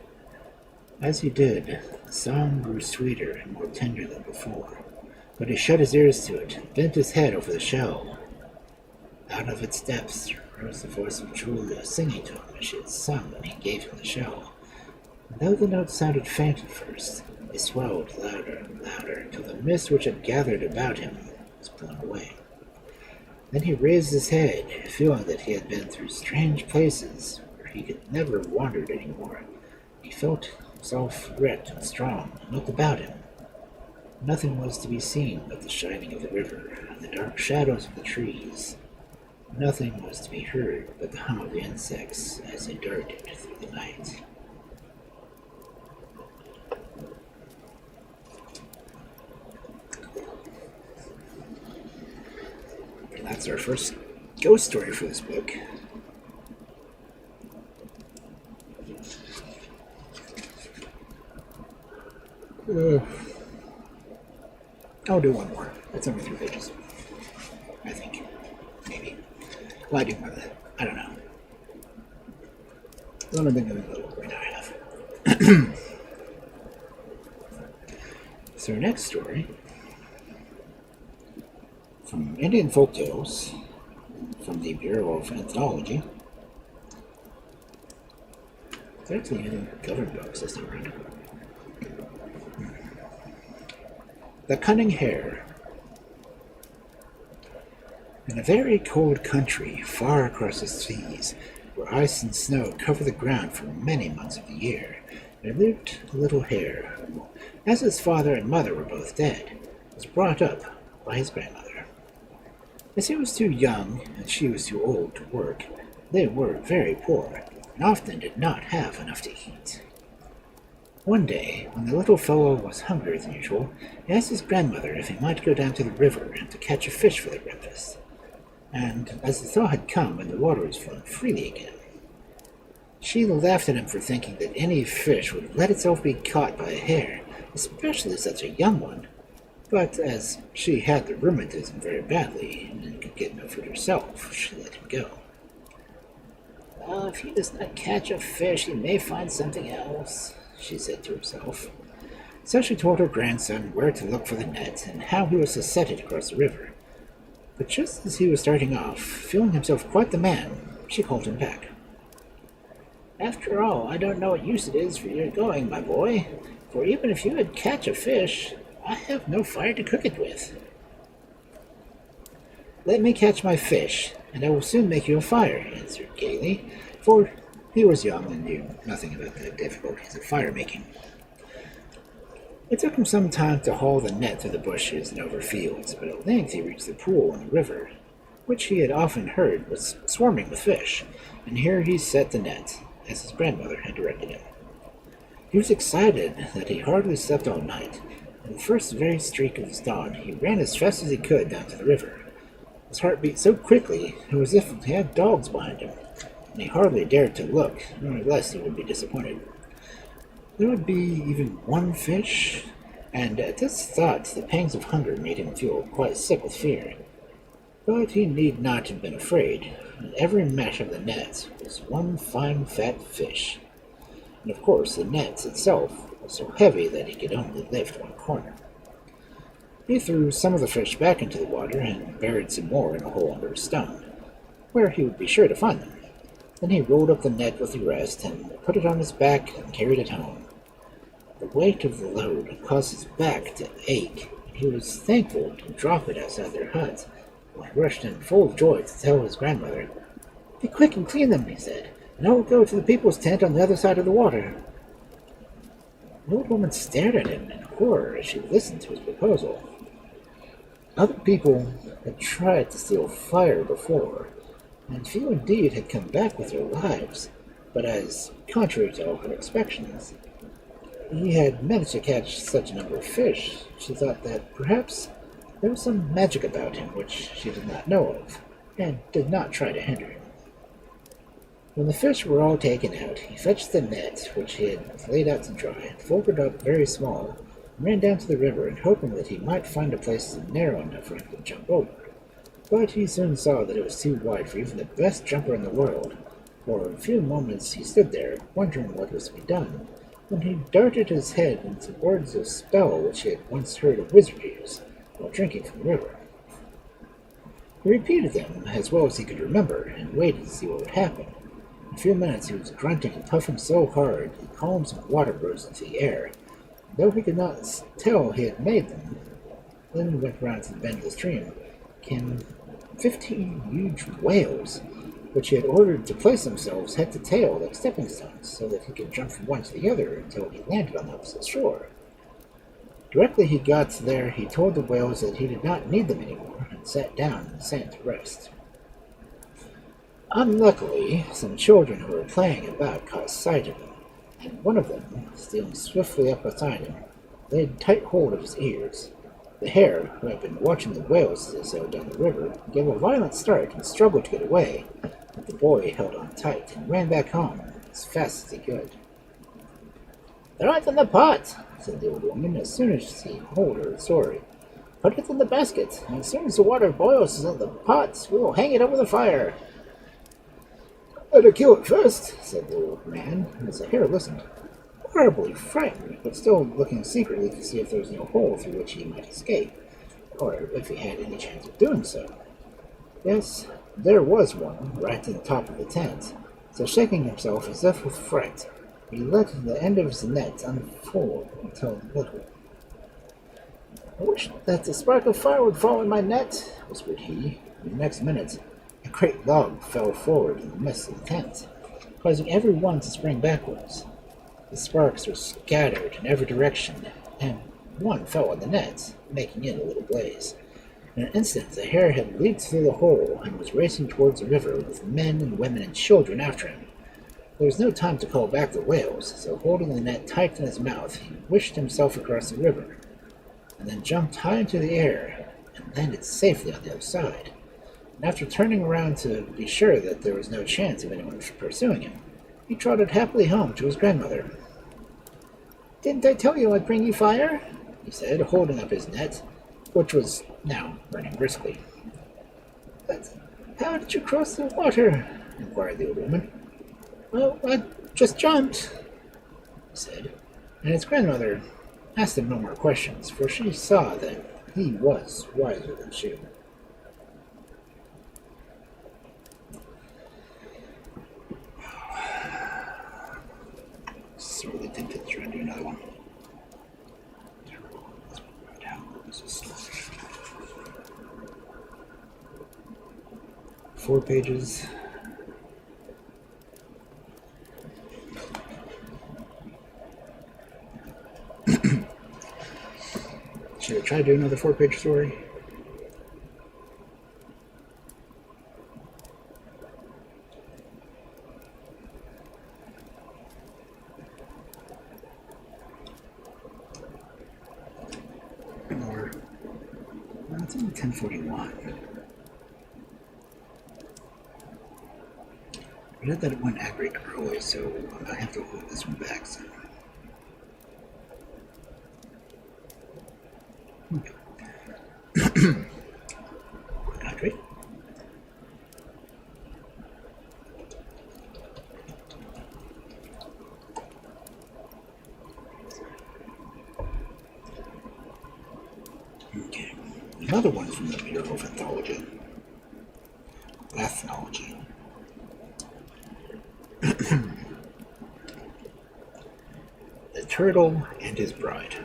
As he did, the song grew sweeter and more tender than before, but he shut his ears to it and bent his head over the shell. Out of its depths rose the voice of Julia, singing to him as she had sung when he gave him the shell. And though the notes sounded faint at first, they swelled louder and louder, till the mist which had gathered about him was blown away. Then he raised his head, feeling that he had been through strange places where he could never have wandered any more. He felt himself erect and strong, and looked about him. Nothing was to be seen but the shining of the river and the dark shadows of the trees. Nothing was to be heard but the hum of the insects as they darted through the night. And that's our first ghost story for this book. I'll do one more. That's only 3 pages. I think. Maybe. Well, I do more than that. I don't know. I've only been doing a little right now. I have. So our next story, from Indian Folktales, from the Bureau of Ethnology. It's actually an Indian government book system, right? The Cunning Hare. In a very cold country, far across the seas, where ice and snow cover the ground for many months of the year, there lived a little hare who, as his father and mother were both dead, was brought up by his grandmother. As he was too young and she was too old to work, they were very poor, and often did not have enough to eat. One day, when the little fellow was hungrier than usual, he asked his grandmother if he might go down to the river and to catch a fish for their breakfast. and as the thaw had come and the water was flowing freely again, she laughed at him for thinking that any fish would let itself be caught by a hare, especially such a young one. But as she had the rheumatism very badly and could get no food herself, she let him go. "Well, if he does not catch a fish, he may find something else," she said to herself. So she told her grandson where to look for the net and how he was to set it across the river. But just as he was starting off, feeling himself quite the man, she called him back. "After all, I don't know what use it is for your going, my boy, for even if you would catch a fish, I have no fire to cook it with." "Let me catch my fish, and I will soon make you a fire," he answered gaily, for he was young and knew nothing about the difficulties of fire-making. It took him some time to haul the net through the bushes and over fields, but at length he reached the pool in the river, which he had often heard was swarming with fish, and here he set the net, as his grandmother had directed him. He was excited that he hardly slept all night, and the first very streak of dawn he ran as fast as he could down to the river. His heart beat so quickly it was as if he had dogs behind him, and he hardly dared to look, or lest he would be disappointed. There would be even one fish, and at this thought the pangs of hunger made him feel quite sick with fear. But he need not have been afraid, and every mesh of the net was one fine fat fish. And of course the net itself was so heavy that he could only lift one corner. He threw some of the fish back into the water and buried some more in a hole under a stone, where he would be sure to find them. Then he rolled up the net with the rest and put it on his back and carried it home. The weight of the load caused his back to ache, and he was thankful to drop it outside their hut, when he rushed in full of joy to tell his grandmother. "Be quick and clean them," he said, "and I will go to the people's tent on the other side of the water." The old woman stared at him in horror as she listened to his proposal. Other people had tried to steal fire before, and few indeed had come back with their lives, but as, contrary to all her expectations, he had managed to catch such a number of fish, she thought that perhaps there was some magic about him which she did not know of, and did not try to hinder him. When the fish were all taken out, he fetched the net which he had laid out to dry, folded up very small, and ran down to the river, and hoping that he might find a place narrow enough for him to jump over. But he soon saw that it was too wide for even the best jumper in the world. For a few moments he stood there, wondering what was to be done, when he darted his head into words of spell which he had once heard a wizard use while drinking from the river. He repeated them as well as he could remember, and waited to see what would happen. In a few minutes he was grunting and puffing so hard that columns of water rose into the air, and though he could not tell he had made them. Then he went round to the bend of the stream, came 15 huge whales, which he had ordered to place themselves head to tail like stepping stones, so that he could jump from one to the other until he landed on the opposite shore. Directly he got there, he told the whales that he did not need them anymore, and sat down in the sand to rest. Unluckily, some children who were playing about caught sight of him, and one of them, stealing swiftly up beside him, laid tight hold of his ears. The hare, who had been watching the whales as they sailed down the river, gave a violent start and struggled to get away, but the boy held on tight and ran back home as fast as he could. "Throw it in the pot," said the old woman as soon as he told her the story. "Put it in the basket, and as soon as the water boils in the pot, we will hang it over the fire." "Better kill it first," said the old man, as the hare listened, horribly frightened, but still looking secretly to see if there was no hole through which he might escape, or if he had any chance of doing so. Yes, there was one, right in the top of the tent, so shaking himself as if with fright, he let the end of his net unfold until little. "I wish that the spark of fire would fall in my net," whispered he. In the next minute, a great log fell forward in the midst of the tent, causing every one to spring backwards. The sparks were scattered in every direction, and one fell on the net, making it a little blaze. In an instant the hare had leaped through the hole and was racing towards the river with men and women and children after him. There was no time to call back the whales, so holding the net tight in his mouth, he wished himself across the river, and then jumped high into the air and landed safely on the other side. and after turning around to be sure that there was no chance of anyone pursuing him, he trotted happily home to his grandmother. "Didn't I tell you I'd bring you fire?" he said, holding up his net, which was now burning briskly. "But how did you cross the water?" inquired the old woman. "Well, I just jumped," he said, and his grandmother asked him no more questions, for she saw that he was wiser than she. Sorely tempted to try and do another one. This is 4 pages. Should I try to do another 4-page story? Or, well, it's only 10:41. I read that it went accurate early, so I have to hold this one back some. Hydrate. Okay. Another one is from the Bureau of Ethnology. Ethnology. The Turtle and His Bride.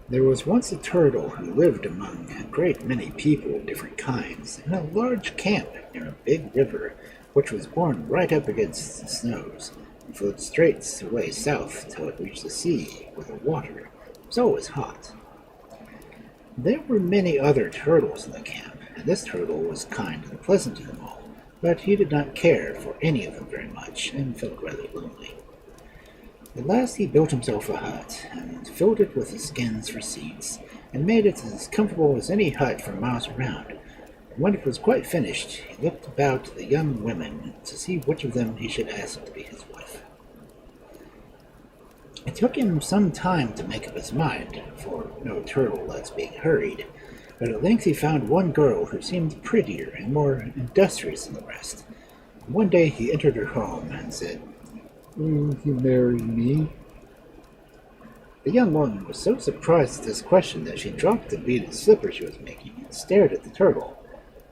There was once a turtle who lived among a great many people of different kinds in a large camp near a big river which was borne right up against the snows and flowed straight away south till it reached the sea, where the water was always hot. There were many other turtles in the camp, and this turtle was kind and pleasant to them all, but he did not care for any of them very much and felt rather lonely. At last he built himself a hut, and filled it with the skins for seats, and made it as comfortable as any hut for miles around. And when it was quite finished, he looked about the young women to see which of them he should ask to be his wife. It took him some time to make up his mind, for no turtle likes being hurried, but at length he found one girl who seemed prettier and more industrious than the rest. And one day he entered her home and said, "Will you marry me?" The young woman was so surprised at this question that she dropped the beaded slipper she was making and stared at the turtle.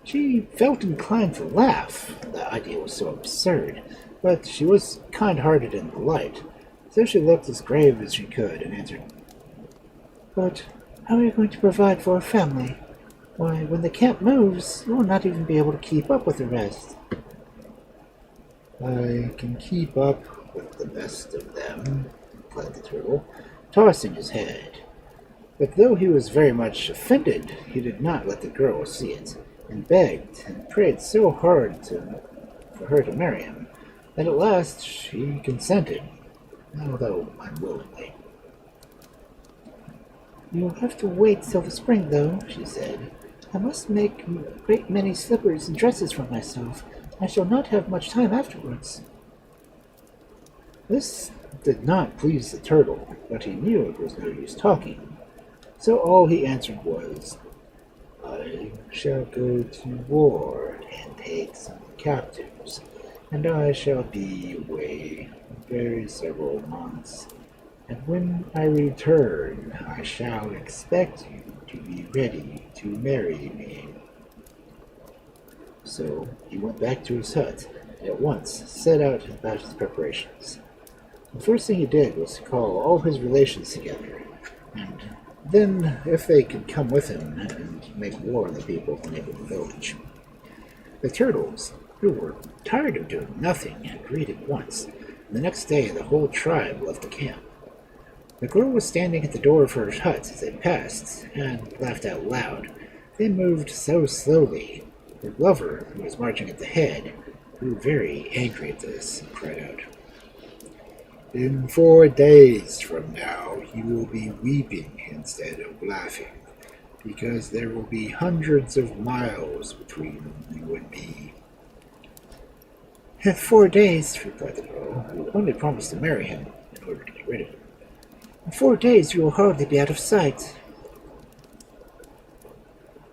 She felt inclined to laugh, the idea was so absurd, but she was kind-hearted and polite, so she looked as grave as she could and answered, "But how are you going to provide for a family? Why, when the camp moves, you will not even be able to keep up with the rest." "I can keep up with the best of them," replied the turtle, tossing his head. But though he was very much offended, he did not let the girl see it, and begged and prayed so hard for her to marry him, that at last she consented, although unwillingly. "You'll have to wait till the spring, though," she said. "I must make a great many slippers and dresses for myself. I shall not have much time afterwards." This did not please the turtle, but he knew it was no use talking, so all he answered was, "I shall go to war and take some captives, and I shall be away very several months, and when I return I shall expect you to be ready to marry me." So he went back to his hut and at once set out about his preparations. The first thing he did was to call all his relations together, and then, if they could come with him, and make war on the people of the neighboring village. The turtles, who were tired of doing nothing, agreed at once, and the next day the whole tribe left the camp. The girl was standing at the door of her hut as they passed, and laughed out loud. They moved so slowly. Her lover, who was marching at the head, grew very angry at this, and cried out, "In 4 days from now you will be weeping instead of laughing, because there will be hundreds of miles between you and me. In 4 days, replied the girl, who only promised to marry him in order to get rid of him. In 4 days you will hardly be out of sight.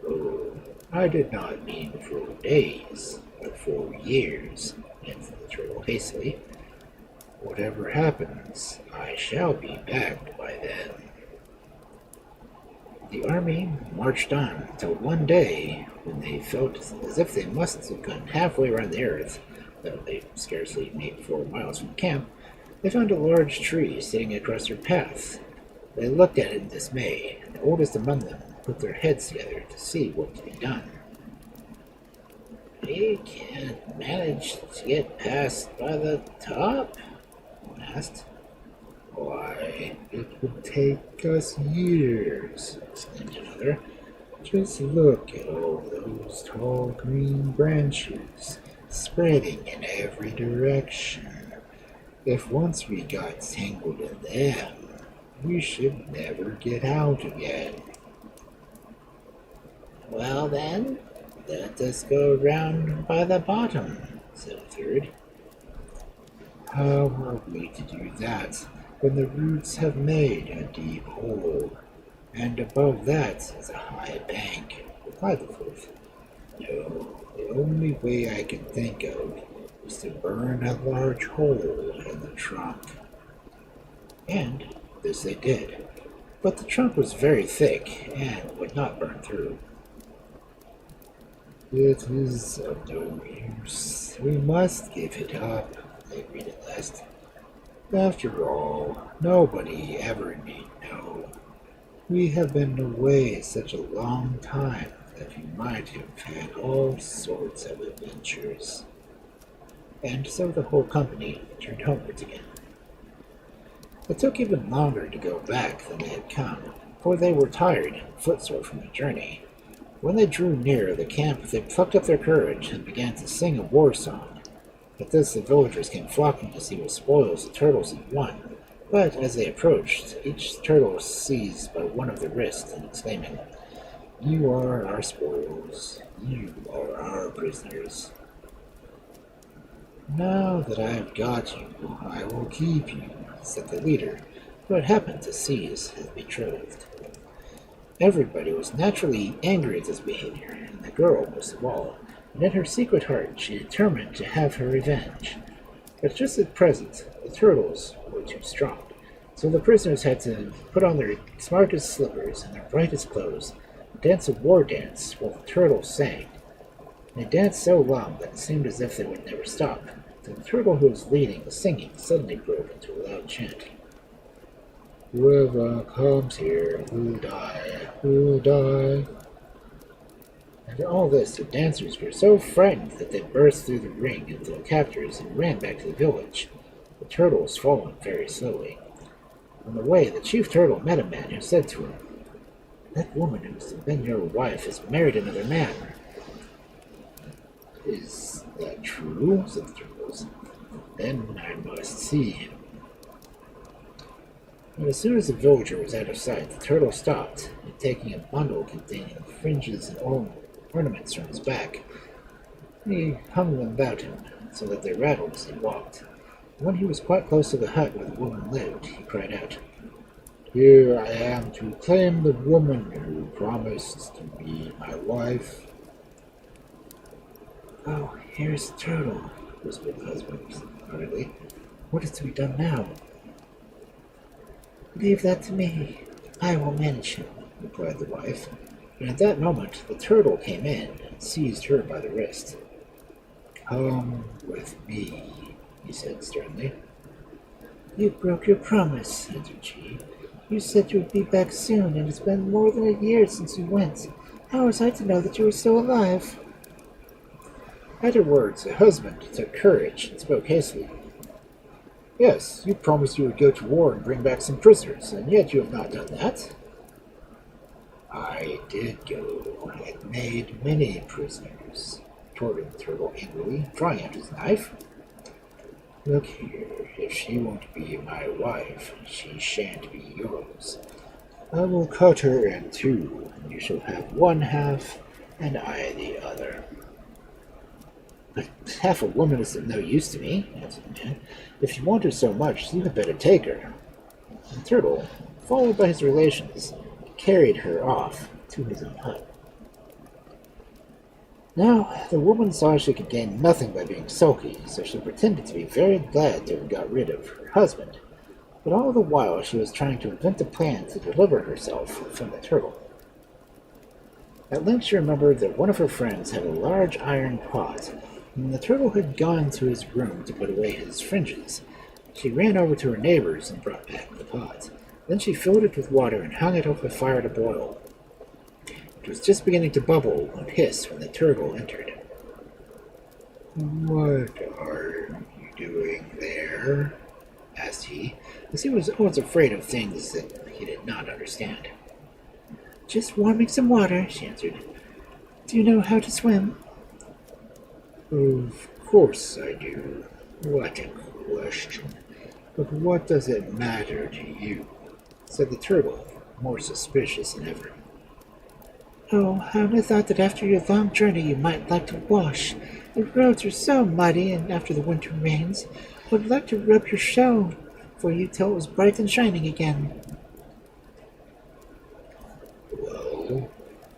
Oh, I did not mean 4 days, but 4 years, answered the turtle hastily. Whatever happens, I shall be back by then. The army marched on until one day, when they felt as if they must have gone halfway around the earth, though they scarcely made 4 miles from camp. They found a large tree sitting across their path. They looked at it in dismay, and the oldest among them put their heads together to see what could be done. "We can't manage to get past by the top?" one asked. "Why, it would take us years," exclaimed another. "Just look at all those tall green branches spreading in every direction. If once we got tangled in them, we should never get out again." "Well then, let us go round by the bottom," said a third. "How are we to do that when the roots have made a deep hole, and above that is a high bank?" replied the fourth. "No, the only way I can think of is to burn a large hole in the trunk." And this they did, but the trunk was very thick and would not burn through. "It is of no use. We must give it up," they agreed at last. "After all, nobody ever need know. We have been away such a long time that we might have had all sorts of adventures." And so the whole company turned homewards again. It took even longer to go back than they had come, for they were tired and footsore from the journey. When they drew near the camp, they plucked up their courage and began to sing a war song. At this, the villagers came flocking to see what spoils the turtles had won. But as they approached, each turtle was seized by one of the wrists and exclaiming, "You are our spoils. You are our prisoners." "Now that I have got you, I will keep you," said the leader, who had happened to seize his betrothed. Everybody was naturally angry at this behavior, and the girl most of all, and in her secret heart she determined to have her revenge. But just at present, the turtles were too strong, so the prisoners had to put on their smartest slippers and their brightest clothes and dance a war dance while the turtles sang. They danced so long that it seemed as if they would never stop, until the turtle who was leading the singing suddenly broke into a loud chant. "Whoever comes here will die, will die." And at all this, the dancers were so frightened that they burst through the ring into the captors and ran back to the village, the turtles following very slowly. On the way, the chief turtle met a man who said to him, "That woman who has been your wife has married another man." "Is that true?" said the turtles. "Then I must see him." And as soon as the villager was out of sight, the turtle stopped, and taking a bundle containing fringes and ornaments from his back, he hung them about him, so that they rattled as he walked. When he was quite close to the hut where the woman lived, he cried out, "Here I am to claim the woman who promised to be my wife." "Oh, here's the turtle," whispered the husband hurriedly. "What is to be done now?" "Leave that to me. I will manage him," replied the wife. And at that moment the turtle came in and seized her by the wrist. "Come with me," he said sternly. "You broke your promise," answered she. "You said you would be back soon, and it's been more than a year since you went. How was I to know that you were still alive?" At her words, the husband took courage and spoke hastily. "Yes, you promised you would go to war and bring back some prisoners, and yet you have not done that." "I did go and made many prisoners," retorted the turtle angrily, drawing out his knife. "Look here, if she won't be my wife, she shan't be yours. I will cut her in two. You shall have one half, and I the other. But half a woman is of no use to me, answered the man. If you want her so much, you had better take her. The turtle, followed by his relations, carried her off to his own hut. Now, the woman saw she could gain nothing by being sulky, so she pretended to be very glad to have got rid of her husband, but all the while she was trying to invent a plan to deliver herself from the turtle. At length she remembered that one of her friends had a large iron pot, and when the turtle had gone to his room to put away his fringes, she ran over to her neighbor's and brought back the pot. Then she filled it with water and hung it over the fire to boil. It was just beginning to bubble and hiss when the turtle entered. "What are you doing there?" asked he, as he was always afraid of things that he did not understand. Just warming some water, she answered. Do you know how to swim? Of course I do. What a question. But what does it matter to you? Said the turtle, more suspicious than ever. Oh, I only thought that after your long journey you might like to wash. The roads are so muddy, and after the winter rains, I would like to rub your shell for you till it was bright and shining again. Well,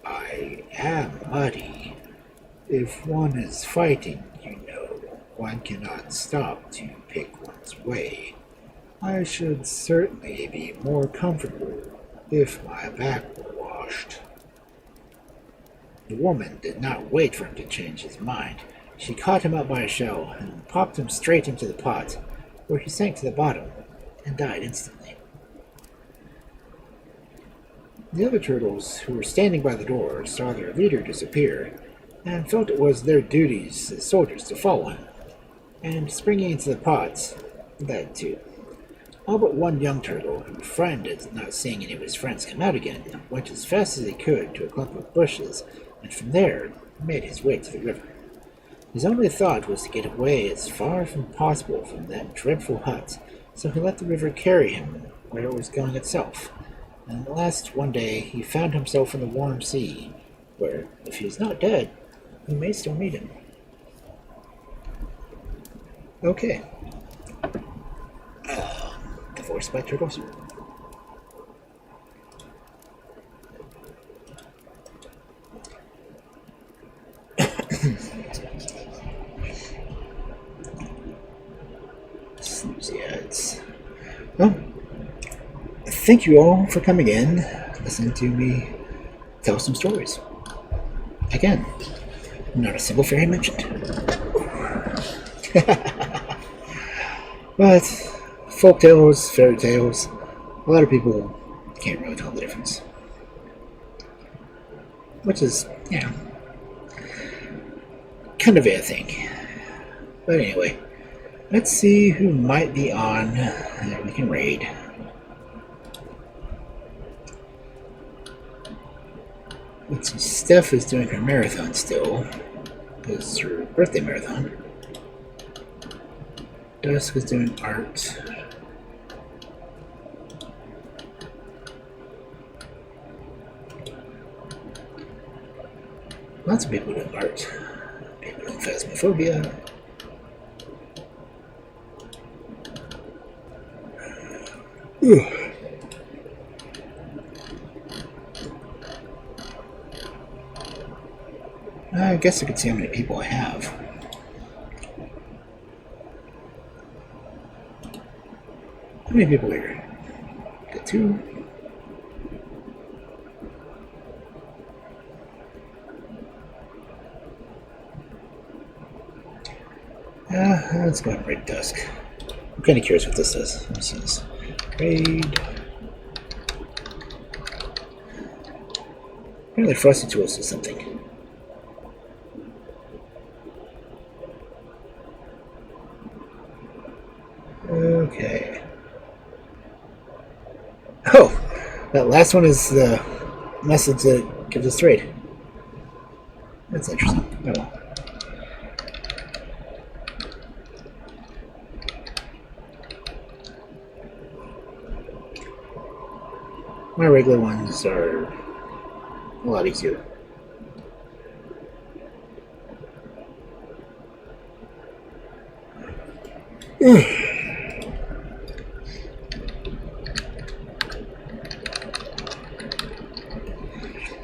I am muddy. If one is fighting, one cannot stop to pick one's way. I should certainly be more comfortable if my back were washed. The woman did not wait for him to change his mind. She caught him up by a shell and popped him straight into the pot, where he sank to the bottom and died instantly. The other turtles, who were standing by the door, saw their leader disappear and felt it was their duties as soldiers to follow him, and springing into the pot, led too. All but one young turtle, who, frightened at not seeing any of his friends come out again, went as fast as he could to a clump of bushes, and from there made his way to the river. His only thought was to get away as far as possible from that dreadful hut, so he let the river carry him where it was going itself. And at last, one day, he found himself in the warm sea, where, if he is not dead, we may still meet him. Okay. Divorced by turtles. Well, thank you all for coming in, listening to me tell some stories. Again, not a single fairy mentioned. But folk tales, fairy tales, a lot of people can't really tell the difference. Which is, kind of a thing. But anyway, let's see who might be on that we can raid. Let's see, Steph is doing her marathon still. It's her birthday marathon. Dusk is doing art. Lots of people doing art. People doing Phasmophobia. I guess I could see how many people I have. How many people here? Got 2. Let's go ahead and raid Dusk. I'm kind of curious what this does. This is raid. Apparently Frosty Tools is something. Okay. Oh! That last one is the message that gives us raid. That's interesting. Oh well. My regular ones are a lot easier.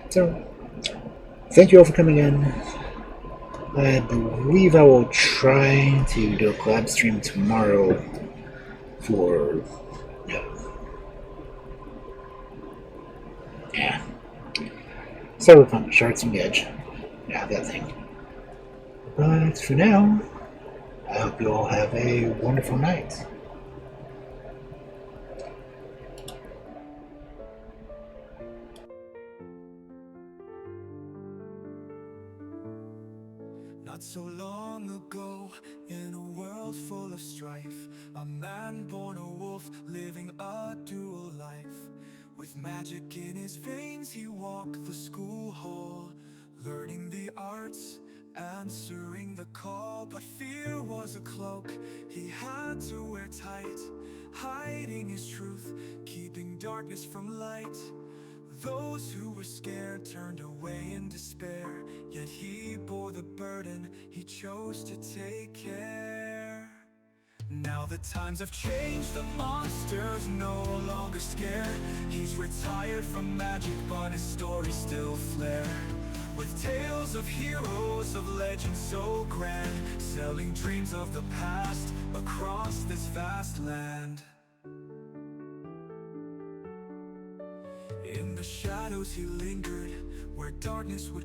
So, thank you all for coming in. I believe I will try to do a collab stream tomorrow for, yeah, Cyberpunk Shards and Edge. Yeah, that thing. But for now, I hope you all have a wonderful night. Not so long ago, in a world full of strife, a man born a wolf, living a dual life. With magic in his veins, he walked the school hall, learning the arts, answering the call. But fear was a cloak he had to wear tight, hiding his truth, keeping darkness from light. Those who were scared turned away in despair, yet he bore the burden, he chose to take care. Now the times have changed, the monster's no longer scared. He's retired from magic, but his stories still flare, with tales of heroes, of legends so grand, selling dreams of the past across this vast land. In the shadows he lingered, where darkness would